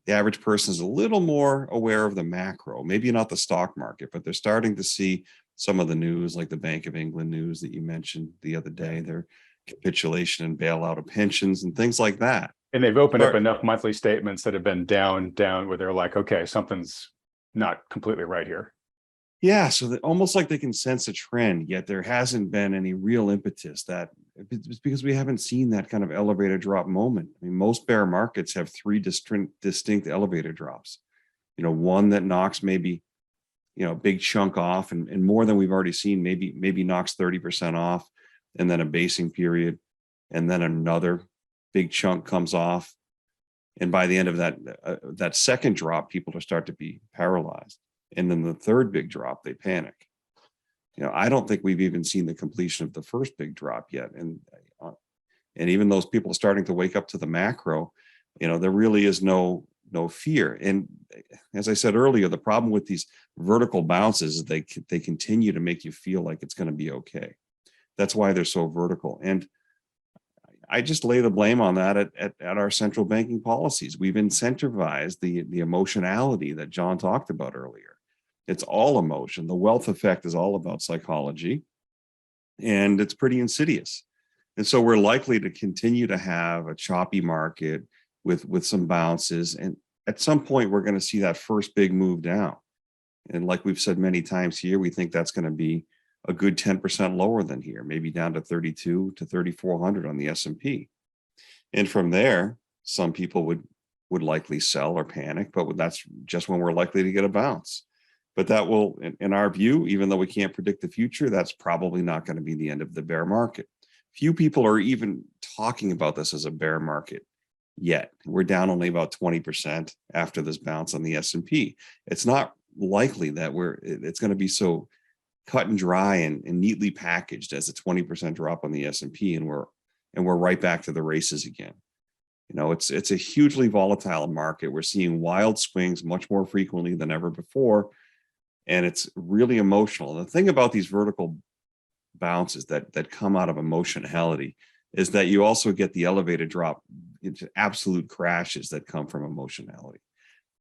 the average person is a little more aware of the macro, maybe not the stock market, but they're starting to see some of the news, like the Bank of England news that you mentioned the other day, their capitulation and bailout of pensions and things like that. And they've opened up enough monthly statements that have been down, where they're like, okay, something's not completely right here. Yeah, so that almost like they can sense a trend, yet there hasn't been any real impetus. That it's because we haven't seen that kind of elevator drop moment. I mean, most bear markets have three distinct elevator drops. One that knocks maybe a big chunk off, and more than we've already seen, maybe knocks 30% off, and then a basing period, and then another big chunk comes off, and by the end of that second drop, people start to be paralyzed. And then the third big drop, they panic. I don't think we've even seen the completion of the first big drop yet. And even those people are starting to wake up to the macro, there really is no fear. And as I said earlier, the problem with these vertical bounces is they continue to make you feel like it's going to be okay. That's why they're so vertical. And I just lay the blame on that at our central banking policies. We've incentivized the emotionality that John talked about earlier. It's all emotion. The wealth effect is all about psychology, and it's pretty insidious. And so we're likely to continue to have a choppy market with some bounces. And at some point, we're going to see that first big move down. And like we've said many times here, we think that's going to be a good 10% lower than here, maybe down to 32 to 3,400 on the S&P. And from there, some people would likely sell or panic, but that's just when we're likely to get a bounce. But that will, in our view, even though we can't predict the future, that's probably not going to be the end of the bear market. Few people are even talking about this as a bear market yet. We're down only about 20% after this bounce on the S&P. It's not likely that it's going to be so cut and dry and neatly packaged as a 20% drop on the S&P, and we're right back to the races again. It's a hugely volatile market. We're seeing wild swings much more frequently than ever before, and it's really emotional. The thing about these vertical bounces that come out of emotionality is that you also get the elevated drop into absolute crashes that come from emotionality.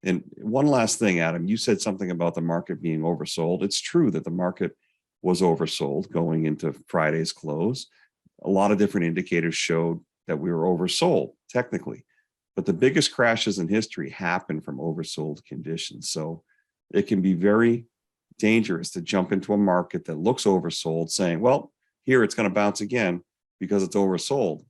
And one last thing, Adam, you said something about the market being oversold. It's true that the market was oversold going into Friday's close. A lot of different indicators showed that we were oversold technically, but the biggest crashes in history happen from oversold conditions. So it can be very dangerous to jump into a market that looks oversold saying, well, here it's going to bounce again because it's oversold.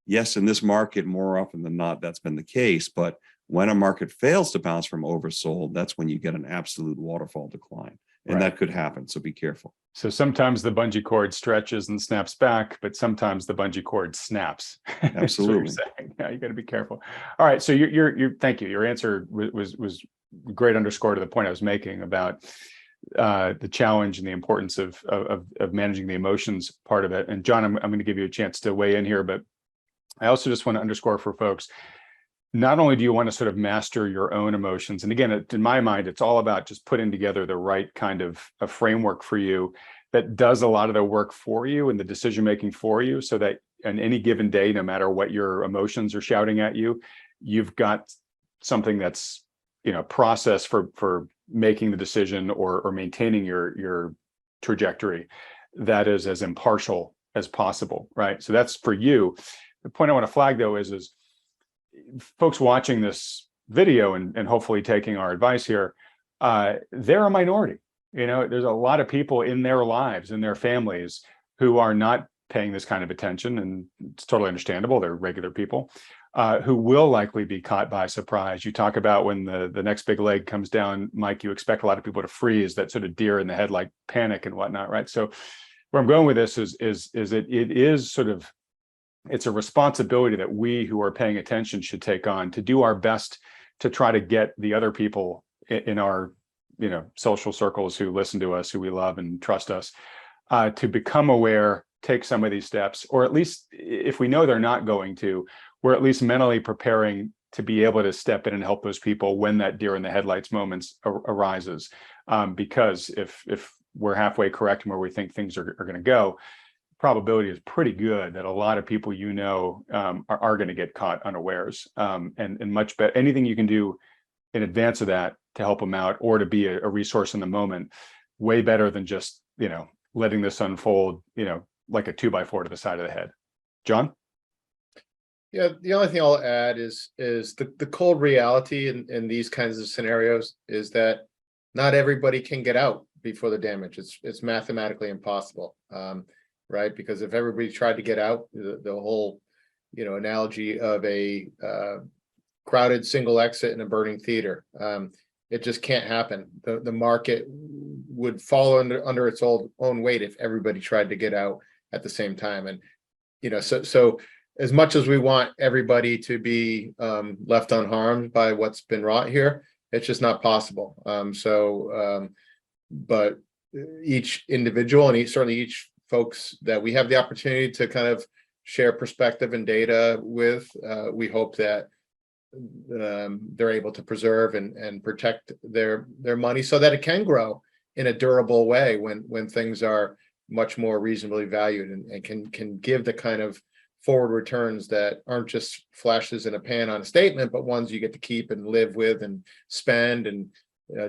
Yes, in this market, more often than not, that's been the case. But when a market fails to bounce from oversold, that's when you get an absolute waterfall decline. And that could happen. So be careful. So sometimes the bungee cord stretches and snaps back, but sometimes the bungee cord snaps. Absolutely. Yeah, you got to be careful. All right. So thank you. Your answer was a great underscore to the point I was making about the challenge and the importance of managing the emotions part of it. And John, I'm going to give you a chance to weigh in here, but I also just want to underscore for folks, not only do you want to sort of master your own emotions, and again, in my mind, it's all about just putting together the right kind of a framework for you that does a lot of the work for you and the decision-making for you, so that on any given day, no matter what your emotions are shouting at you, you've got something that's, process for making the decision or maintaining your trajectory that is as impartial as possible, right? So that's for you. The point I want to flag though is folks watching this video and hopefully taking our advice here, they're a minority. There's a lot of people in their lives, in their families, who are not paying this kind of attention, and it's totally understandable. They're regular people who will likely be caught by surprise. You talk about when the next big leg comes down, Mike, you expect a lot of people to freeze, that sort of deer in the headlight panic and whatnot, right? So where I'm going with this is it is sort of, it's a responsibility that we who are paying attention should take on to do our best to try to get the other people in our social circles who listen to us, who we love and trust us, to become aware, take some of these steps, or at least if we know they're not going to, we're at least mentally preparing to be able to step in and help those people when that deer in the headlights moments arises. Because if we're halfway correct in where we think things are going to go, probability is pretty good that a lot of people are going to get caught unawares, and much better. Anything you can do in advance of that to help them out or to be a resource in the moment, way better than just letting this unfold like a 2x4 to the side of the head. John? Yeah, the only thing I'll add is the cold reality in these kinds of scenarios is that not everybody can get out before the damage. It's mathematically impossible, right? Because if everybody tried to get out, the whole, analogy of a crowded single exit in a burning theater, it just can't happen. The market would fall under its own weight if everybody tried to get out at the same time. And so as much as we want everybody to be left unharmed by what's been wrought here, it's just not possible. But each individual and certainly each folks that we have the opportunity to kind of share perspective and data with, we hope that they're able to preserve and protect their money so that it can grow in a durable way when things are much more reasonably valued and can give the kind of forward returns that aren't just flashes in a pan on a statement, but ones you get to keep and live with and spend and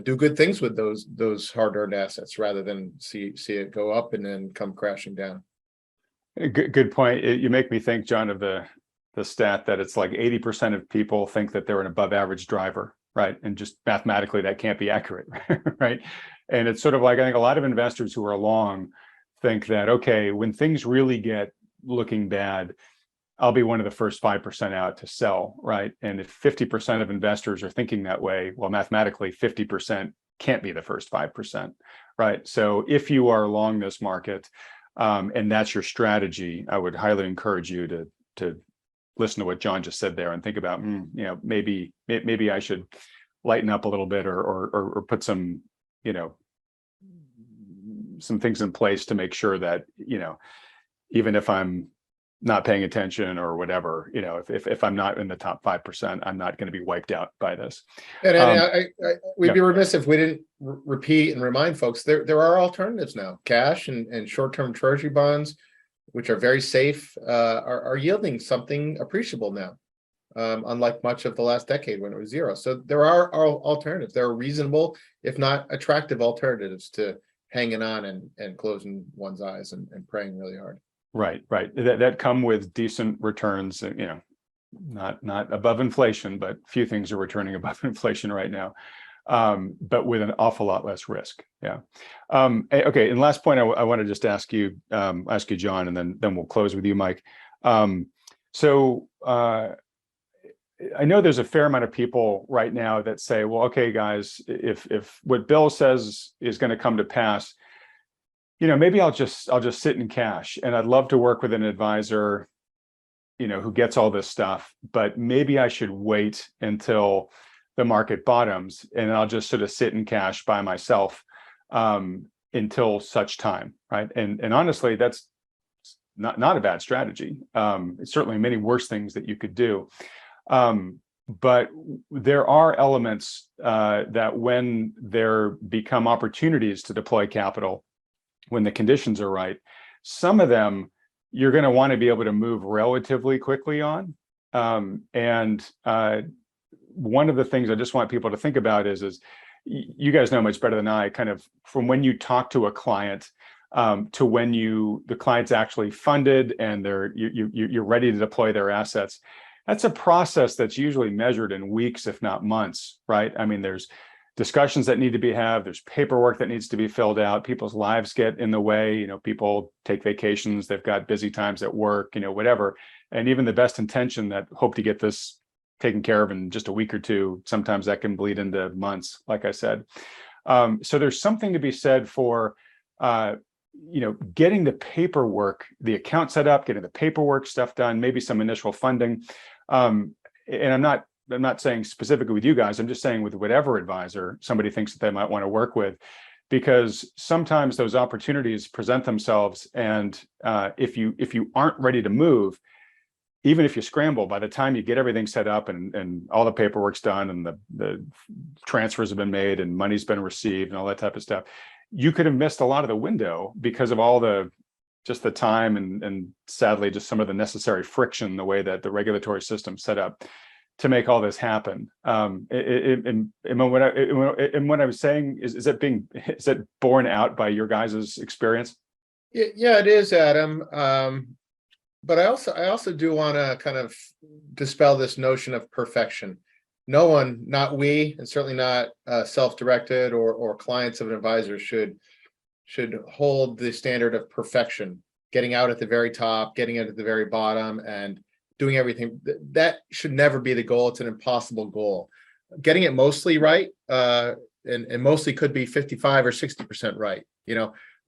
do good things with those hard-earned assets rather than see it go up and then come crashing down. Good point. You make me think, John, of the stat that it's like 80% of people think that they're an above average driver, right? And just mathematically that can't be accurate, right? And it's sort of like, I think a lot of investors who are long think that, okay, when things really get looking bad, I'll be one of the first 5% out to sell, right? And if 50% of investors are thinking that way, well, mathematically 50% can't be the first 5%, right? So if you are long this market, and that's your strategy, I would highly encourage you to listen to what John just said there and think about, maybe I should lighten up a little bit or put some, some things in place to make sure that, even if I'm not paying attention or whatever, if I'm not in the top 5%, I'm not going to be wiped out by this. And we'd be remiss if we didn't repeat and remind folks there are alternatives now. Cash and short-term treasury bonds, which are very safe, are yielding something appreciable now, unlike much of the last decade when it was zero. So there are alternatives. There are reasonable, if not attractive, alternatives to hanging on and closing one's eyes and praying really hard. Right. That come with decent returns, not above inflation, but few things are returning above inflation right now, but with an awful lot less risk. Yeah. Okay. And last point, I want to just ask you, John, and then we'll close with you, Mike. So I know there's a fair amount of people right now that say, well, okay, guys, if what Bill says is going to come to pass, maybe I'll just sit in cash, and I'd love to work with an advisor, who gets all this stuff, but maybe I should wait until the market bottoms and I'll just sort of sit in cash by myself until such time, right? And honestly, that's not a bad strategy. It's certainly many worse things that you could do. But there are elements that when there become opportunities to deploy capital, when the conditions are right, some of them you're going to want to be able to move relatively quickly on. And one of the things I just want people to think about is you guys know much better than I, kind of from when you talk to a client to when the client's actually funded and you're ready to deploy their assets. That's a process that's usually measured in weeks, if not months, right? I mean, there's discussions that need to be had, there's paperwork that needs to be filled out, people's lives get in the way, people take vacations, they've got busy times at work, whatever. And even the best intention that hope to get this taken care of in just a week or two, sometimes that can bleed into months, like I said. So there's something to be said for, getting the paperwork, the account set up, getting the paperwork stuff done, maybe some initial funding. And I'm not saying specifically with you guys, I'm just saying with whatever advisor somebody thinks that they might want to work with, because sometimes those opportunities present themselves. And if you aren't ready to move, even if you scramble, by the time you get everything set up and all the paperwork's done and the transfers have been made and money's been received and all that type of stuff, you could have missed a lot of the window because of all the time and sadly just some of the necessary friction, the way that the regulatory system's set up to make all this happen. And what I was saying is that borne out by your guys' experience? Yeah, it is, Adam. But I also do want to kind of dispel this notion of perfection. no one, not we, and certainly not self-directed or clients of an advisor should hold the standard of perfection, getting out at the very top, getting out at the very bottom, and doing everything. That should never be the goal. It's an impossible goal. Getting it mostly right, and mostly could be 55 or 60% right.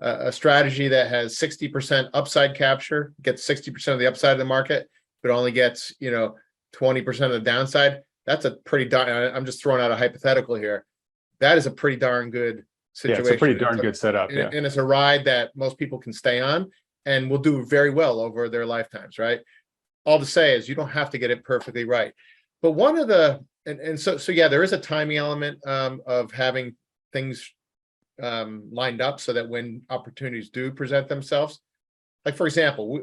A strategy that has 60% upside capture, gets 60% of the upside of the market, but only gets 20% of the downside. That's a pretty darn. I'm just throwing out a hypothetical here. That is a pretty darn good situation. Yeah, it's a pretty darn good setup. Yeah, and it's a ride that most people can stay on and will do very well over their lifetimes, right? All to say is you don't have to get it perfectly right. But one of the so yeah, there is a timing element of having things lined up so that when opportunities do present themselves, like for example,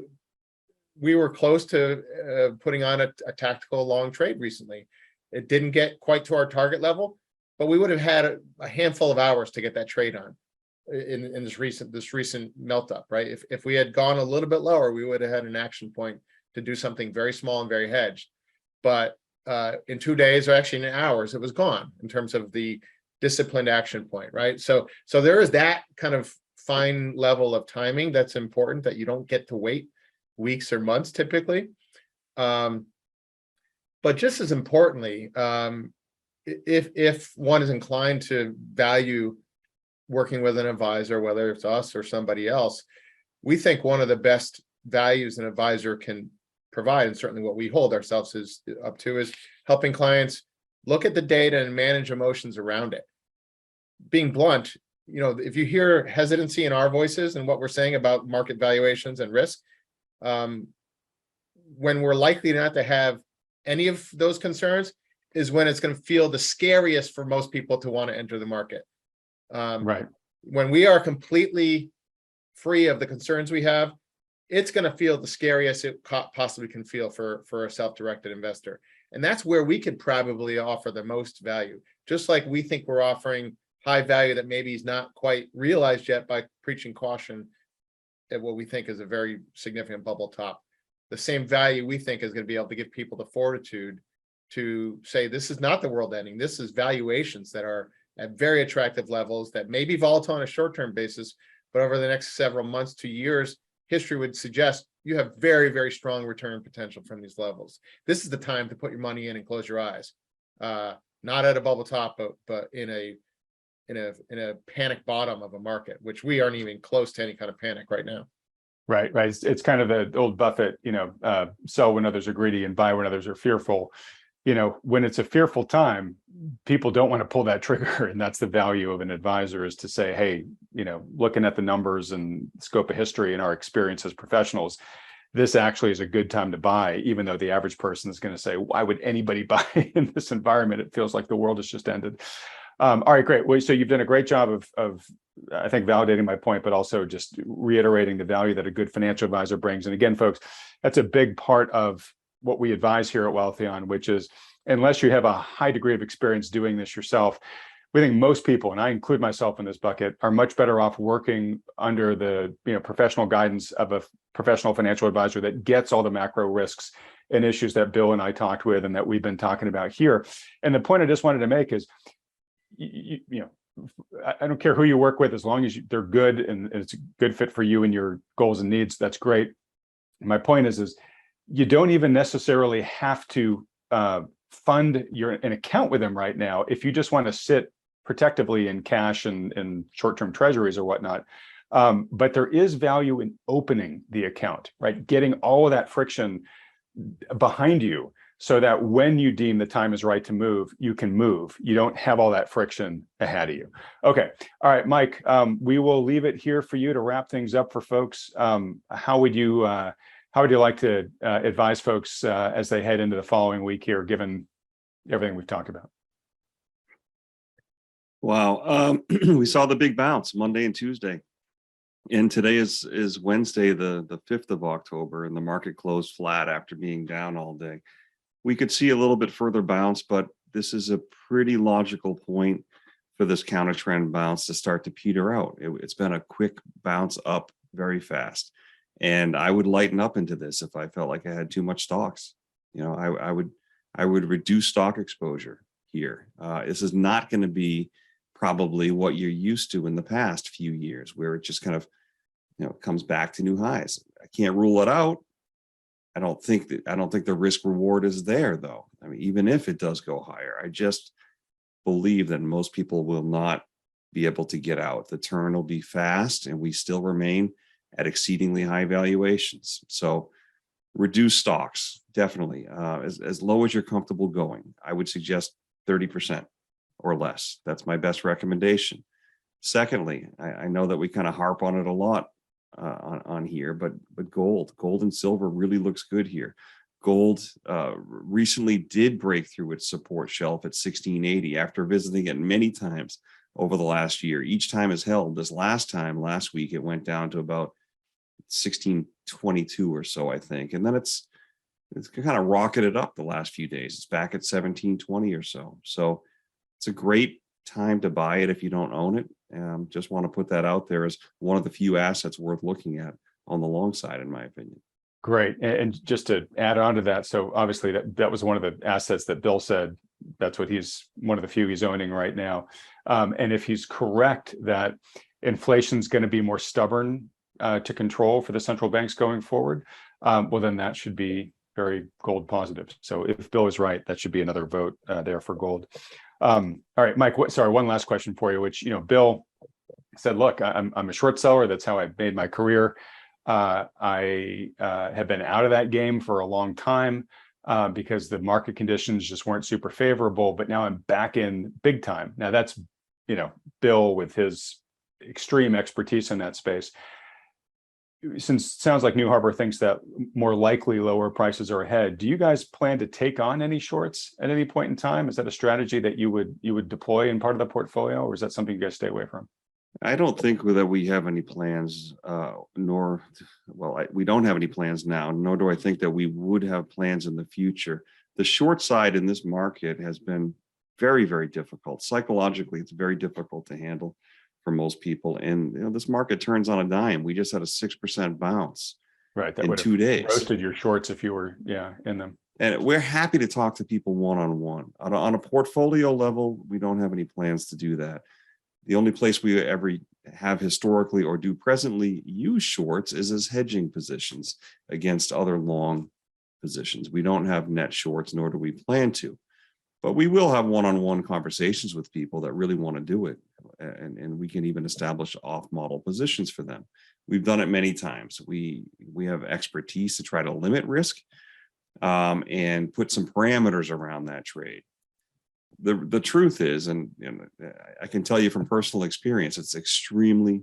we were close to putting on a tactical long trade recently. It didn't get quite to our target level, but we would have had a handful of hours to get that trade on in this recent melt up, right? If we had gone a little bit lower, we would have had an action point to do something very small and very hedged. But in 2 days, or actually in hours, it was gone in terms of the disciplined action point, right? So there is that kind of fine level of timing that's important, that you don't get to wait weeks or months typically. But just as importantly, if one is inclined to value working with an advisor, whether it's us or somebody else, we think one of the best values an advisor can provide, and certainly what we hold ourselves up to, is helping clients look at the data and manage emotions around it. Being blunt, if you hear hesitancy in our voices and what we're saying about market valuations and risk, when we're likely not to have any of those concerns is when it's going to feel the scariest for most people to want to enter the market. right. When we are completely free of the concerns we have, it's going to feel the scariest it possibly can feel for a self-directed investor. And that's where we could probably offer the most value. Just like we think we're offering high value that maybe is not quite realized yet by preaching caution at what we think is a very significant bubble top. The same value we think is going to be able to give people the fortitude to say, this is not the world ending. This is valuations that are at very attractive levels that may be volatile on a short-term basis, but over the next several months to years, history would suggest you have very, very strong return potential from these levels. This is the time to put your money in and close your eyes. Not at a bubble top, but in a panic bottom of a market, which we aren't even close to any kind of panic right now. Right. It's kind of the old Buffett, sell when others are greedy and buy when others are fearful. When it's a fearful time, people don't want to pull that trigger. And that's the value of an advisor, is to say, hey, looking at the numbers and scope of history and our experience as professionals, this actually is a good time to buy, even though the average person is going to say, why would anybody buy in this environment? It feels like the world has just ended. All right, great. Well, so you've done a great job of I think validating my point, but also just reiterating the value that a good financial advisor brings. And again, folks, that's a big part of what we advise here at Wealthion, which is, unless you have a high degree of experience doing this yourself, we think most people, and I include myself in this bucket, are much better off working under the professional guidance of a professional financial advisor that gets all the macro risks and issues that Bill and I talked with and that we've been talking about here. And the point I just wanted to make is, I don't care who you work with, as long as they're good and it's a good fit for you and your goals and needs, that's great. My point is you don't even necessarily have to fund an account with them right now if you just want to sit protectively in cash and short-term treasuries or whatnot. But there is value in opening the account, right? Getting all of that friction behind you, so that when you deem the time is right to move, you can move. You don't have all that friction ahead of you. Okay. All right, Mike, we will leave it here for you to wrap things up for folks. How would you like to advise folks as they head into the following week here, given everything we've talked about? Wow. We saw the big bounce Monday and Tuesday. And today is Wednesday, the 5th of October, and the market closed flat after being down all day. We could see a little bit further bounce, but this is a pretty logical point for this counter trend bounce to start to peter out. It's been a quick bounce up very fast. And I would lighten up into this if I felt like I had too much stocks. I I would reduce stock exposure here. This is not going to be probably what you're used to in the past few years, where it just kind of, comes back to new highs. I can't rule it out. I don't think the risk reward is there, though. I mean, even if it does go higher, I just believe that most people will not be able to get out. The turn will be fast, and we still remain at exceedingly high valuations. So reduce stocks, definitely. As low as you're comfortable going. I would suggest 30% or less. That's my best recommendation. Secondly, I know that we kind of harp on it a lot on here, but gold and silver really looks good here. Gold recently did break through its support shelf at 1680 after visiting it many times over the last year. Each time is held. This last week, it went down to about 1622 or so, I think. And then it's kind of rocketed up the last few days. It's back at 1720 or so. So it's a great time to buy it if you don't own it. Just want to put that out there as one of the few assets worth looking at on the long side, in my opinion. Great. And just to add on to that, so obviously that was one of the assets that Bill said that's what he's one of the few he's owning right now. And if he's correct that inflation's going to be more stubborn to control for the central banks going forward, well, then that should be very gold positive. So if Bill is right, that should be another vote there for gold. All right, Mike, one last question for you, which, Bill said, look, I'm a short seller. That's how I made my career. I have been out of that game for a long time because the market conditions just weren't super favorable, but now I'm back in big time. Now that's, Bill with his extreme expertise in that space. Since it sounds like New Harbor thinks that more likely lower prices are ahead, do you guys plan to take on any shorts at any point in time? Is that a strategy that you would deploy in part of the portfolio, or is that something you guys stay away from? I don't think that we have any plans, we don't have any plans now, nor do I think that we would have plans in the future. The short side in this market has been very, very difficult. Psychologically, it's very difficult to handle for most people. And this market turns on a dime. We just had a 6% bounce Right, that in would 2 have days. roasted your shorts if you were, in them. And we're happy to talk to people one-on-one. On a portfolio level, we don't have any plans to do that. The only place we ever have historically or do presently use shorts is as hedging positions against other long positions. We don't have net shorts, nor do we plan to. But we will have one-on-one conversations with people that really want to do it. And we can even establish off-model positions for them. We've done it many times. We have expertise to try to limit risk and put some parameters around that trade. The truth is, and I can tell you from personal experience, it's extremely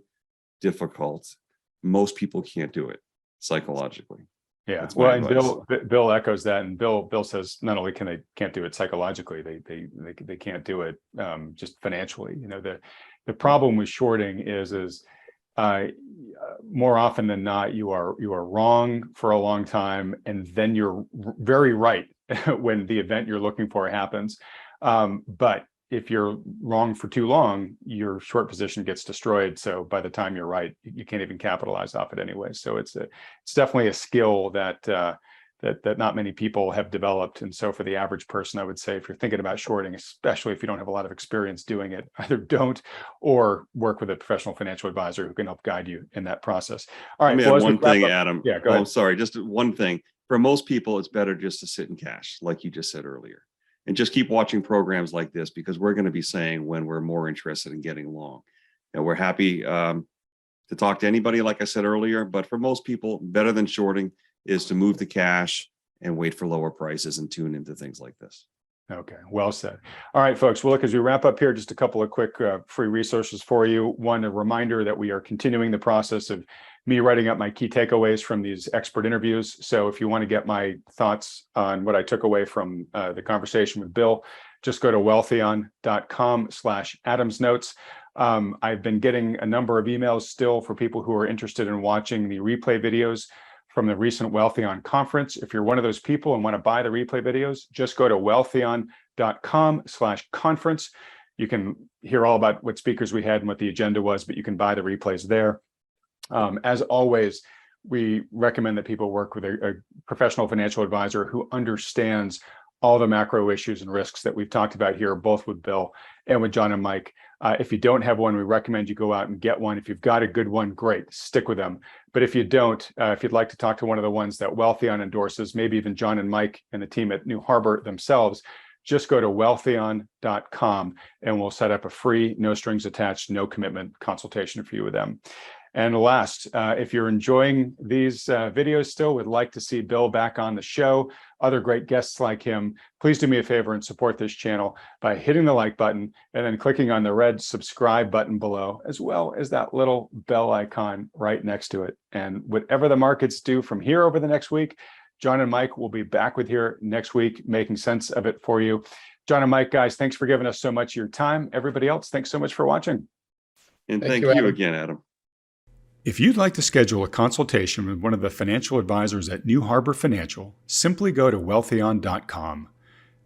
difficult. Most people can't do it psychologically. Yeah, well, and Bill echoes that, and Bill says not only can't do it psychologically, they can't do it just financially. The problem with shorting is more often than not you are wrong for a long time, and then you're very right when the event you're looking for happens. But if you're wrong for too long, your short position gets destroyed. So by the time you're right, you can't even capitalize off it anyway. So it's definitely a skill that not many people have developed. And so for the average person, I would say if you're thinking about shorting, especially if you don't have a lot of experience doing it, either don't or work with a professional financial advisor who can help guide you in that process. All right. Let me add one thing, Adam. Yeah, go ahead. Sorry, just one thing. For most people, it's better just to sit in cash, like you just said earlier. And just keep watching programs like this, because we're going to be saying when we're more interested in getting long. And we're happy to talk to anybody, like I said earlier, but for most people, better than shorting is to move the cash and wait for lower prices and tune into things like this. Okay, well said. All right, folks. Well, look, as we wrap up here, just a couple of quick free resources for you. One, a reminder that we are continuing the process of me writing up my key takeaways from these expert interviews. So if you want to get my thoughts on what I took away from the conversation with Bill, just go to wealthion.com/AdamsNotes. I've been getting a number of emails still for people who are interested in watching the replay videos from the recent Wealthion conference. If you're one of those people and want to buy the replay videos, just go to wealthion.com/conference. You can hear all about what speakers we had and what the agenda was, but you can buy the replays there. As always, we recommend that people work with a professional financial advisor who understands all the macro issues and risks that we've talked about here, both with Bill and with John and Mike. If you don't have one, we recommend you go out and get one. If you've got a good one, great, stick with them. But if you don't, if you'd like to talk to one of the ones that Wealthion endorses, maybe even John and Mike and the team at New Harbor themselves, just go to wealthion.com and we'll set up a free, no strings attached, no commitment consultation for you with them. And last, if you're enjoying these videos still, would like to see Bill back on the show, other great guests like him, please do me a favor and support this channel by hitting the like button and then clicking on the red subscribe button below, as well as that little bell icon right next to it. And whatever the markets do from here over the next week, John and Mike will be back with here next week, making sense of it for you. John and Mike, guys, thanks for giving us so much of your time. Everybody else, thanks so much for watching. And Thank thank you, you Adam. again, Adam. If you'd like to schedule a consultation with one of the financial advisors at New Harbor Financial, simply go to wealthion.com.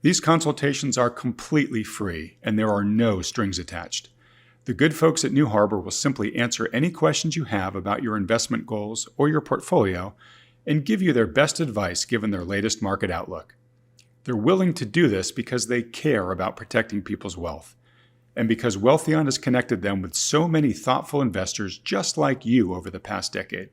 These consultations are completely free and there are no strings attached. The good folks at New Harbor will simply answer any questions you have about your investment goals or your portfolio and give you their best advice given their latest market outlook. They're willing to do this because they care about protecting people's wealth, and because Wealthion has connected them with so many thoughtful investors just like you over the past decade.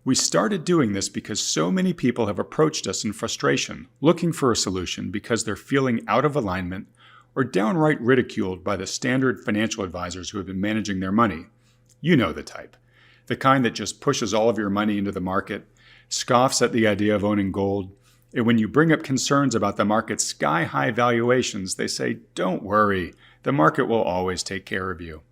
We started doing this because so many people have approached us in frustration, looking for a solution because they're feeling out of alignment or downright ridiculed by the standard financial advisors who have been managing their money. You know the type. The kind that just pushes all of your money into the market, scoffs at the idea of owning gold, and when you bring up concerns about the market's sky-high valuations, they say, "Don't worry, the market will always take care of you."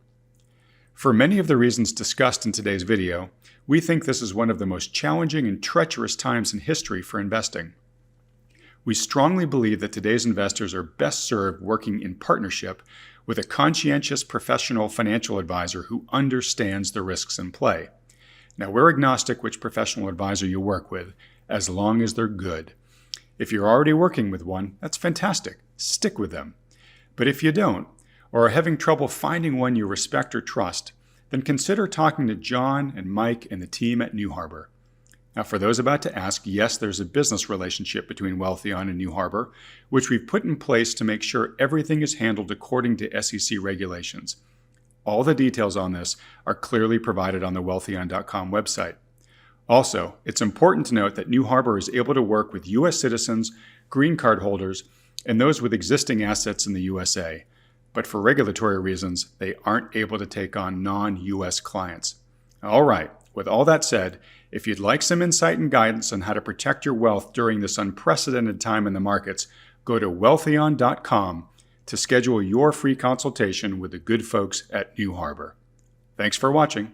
For many of the reasons discussed in today's video, we think this is one of the most challenging and treacherous times in history for investing. We strongly believe that today's investors are best served working in partnership with a conscientious professional financial advisor who understands the risks in play. Now, we're agnostic which professional advisor you work with, as long as they're good. If you're already working with one, that's fantastic. Stick with them. But if you don't, or are having trouble finding one you respect or trust, then consider talking to John and Mike and the team at New Harbor. Now, for those about to ask, yes, there's a business relationship between Wealthion and New Harbor, which we've put in place to make sure everything is handled according to SEC regulations. All the details on this are clearly provided on the wealthion.com website. Also, it's important to note that New Harbor is able to work with U.S. citizens, green card holders, and those with existing assets in the USA. But for regulatory reasons, they aren't able to take on non-U.S. clients. All right, with all that said, if you'd like some insight and guidance on how to protect your wealth during this unprecedented time in the markets, go to wealthion.com to schedule your free consultation with the good folks at New Harbor. Thanks for watching.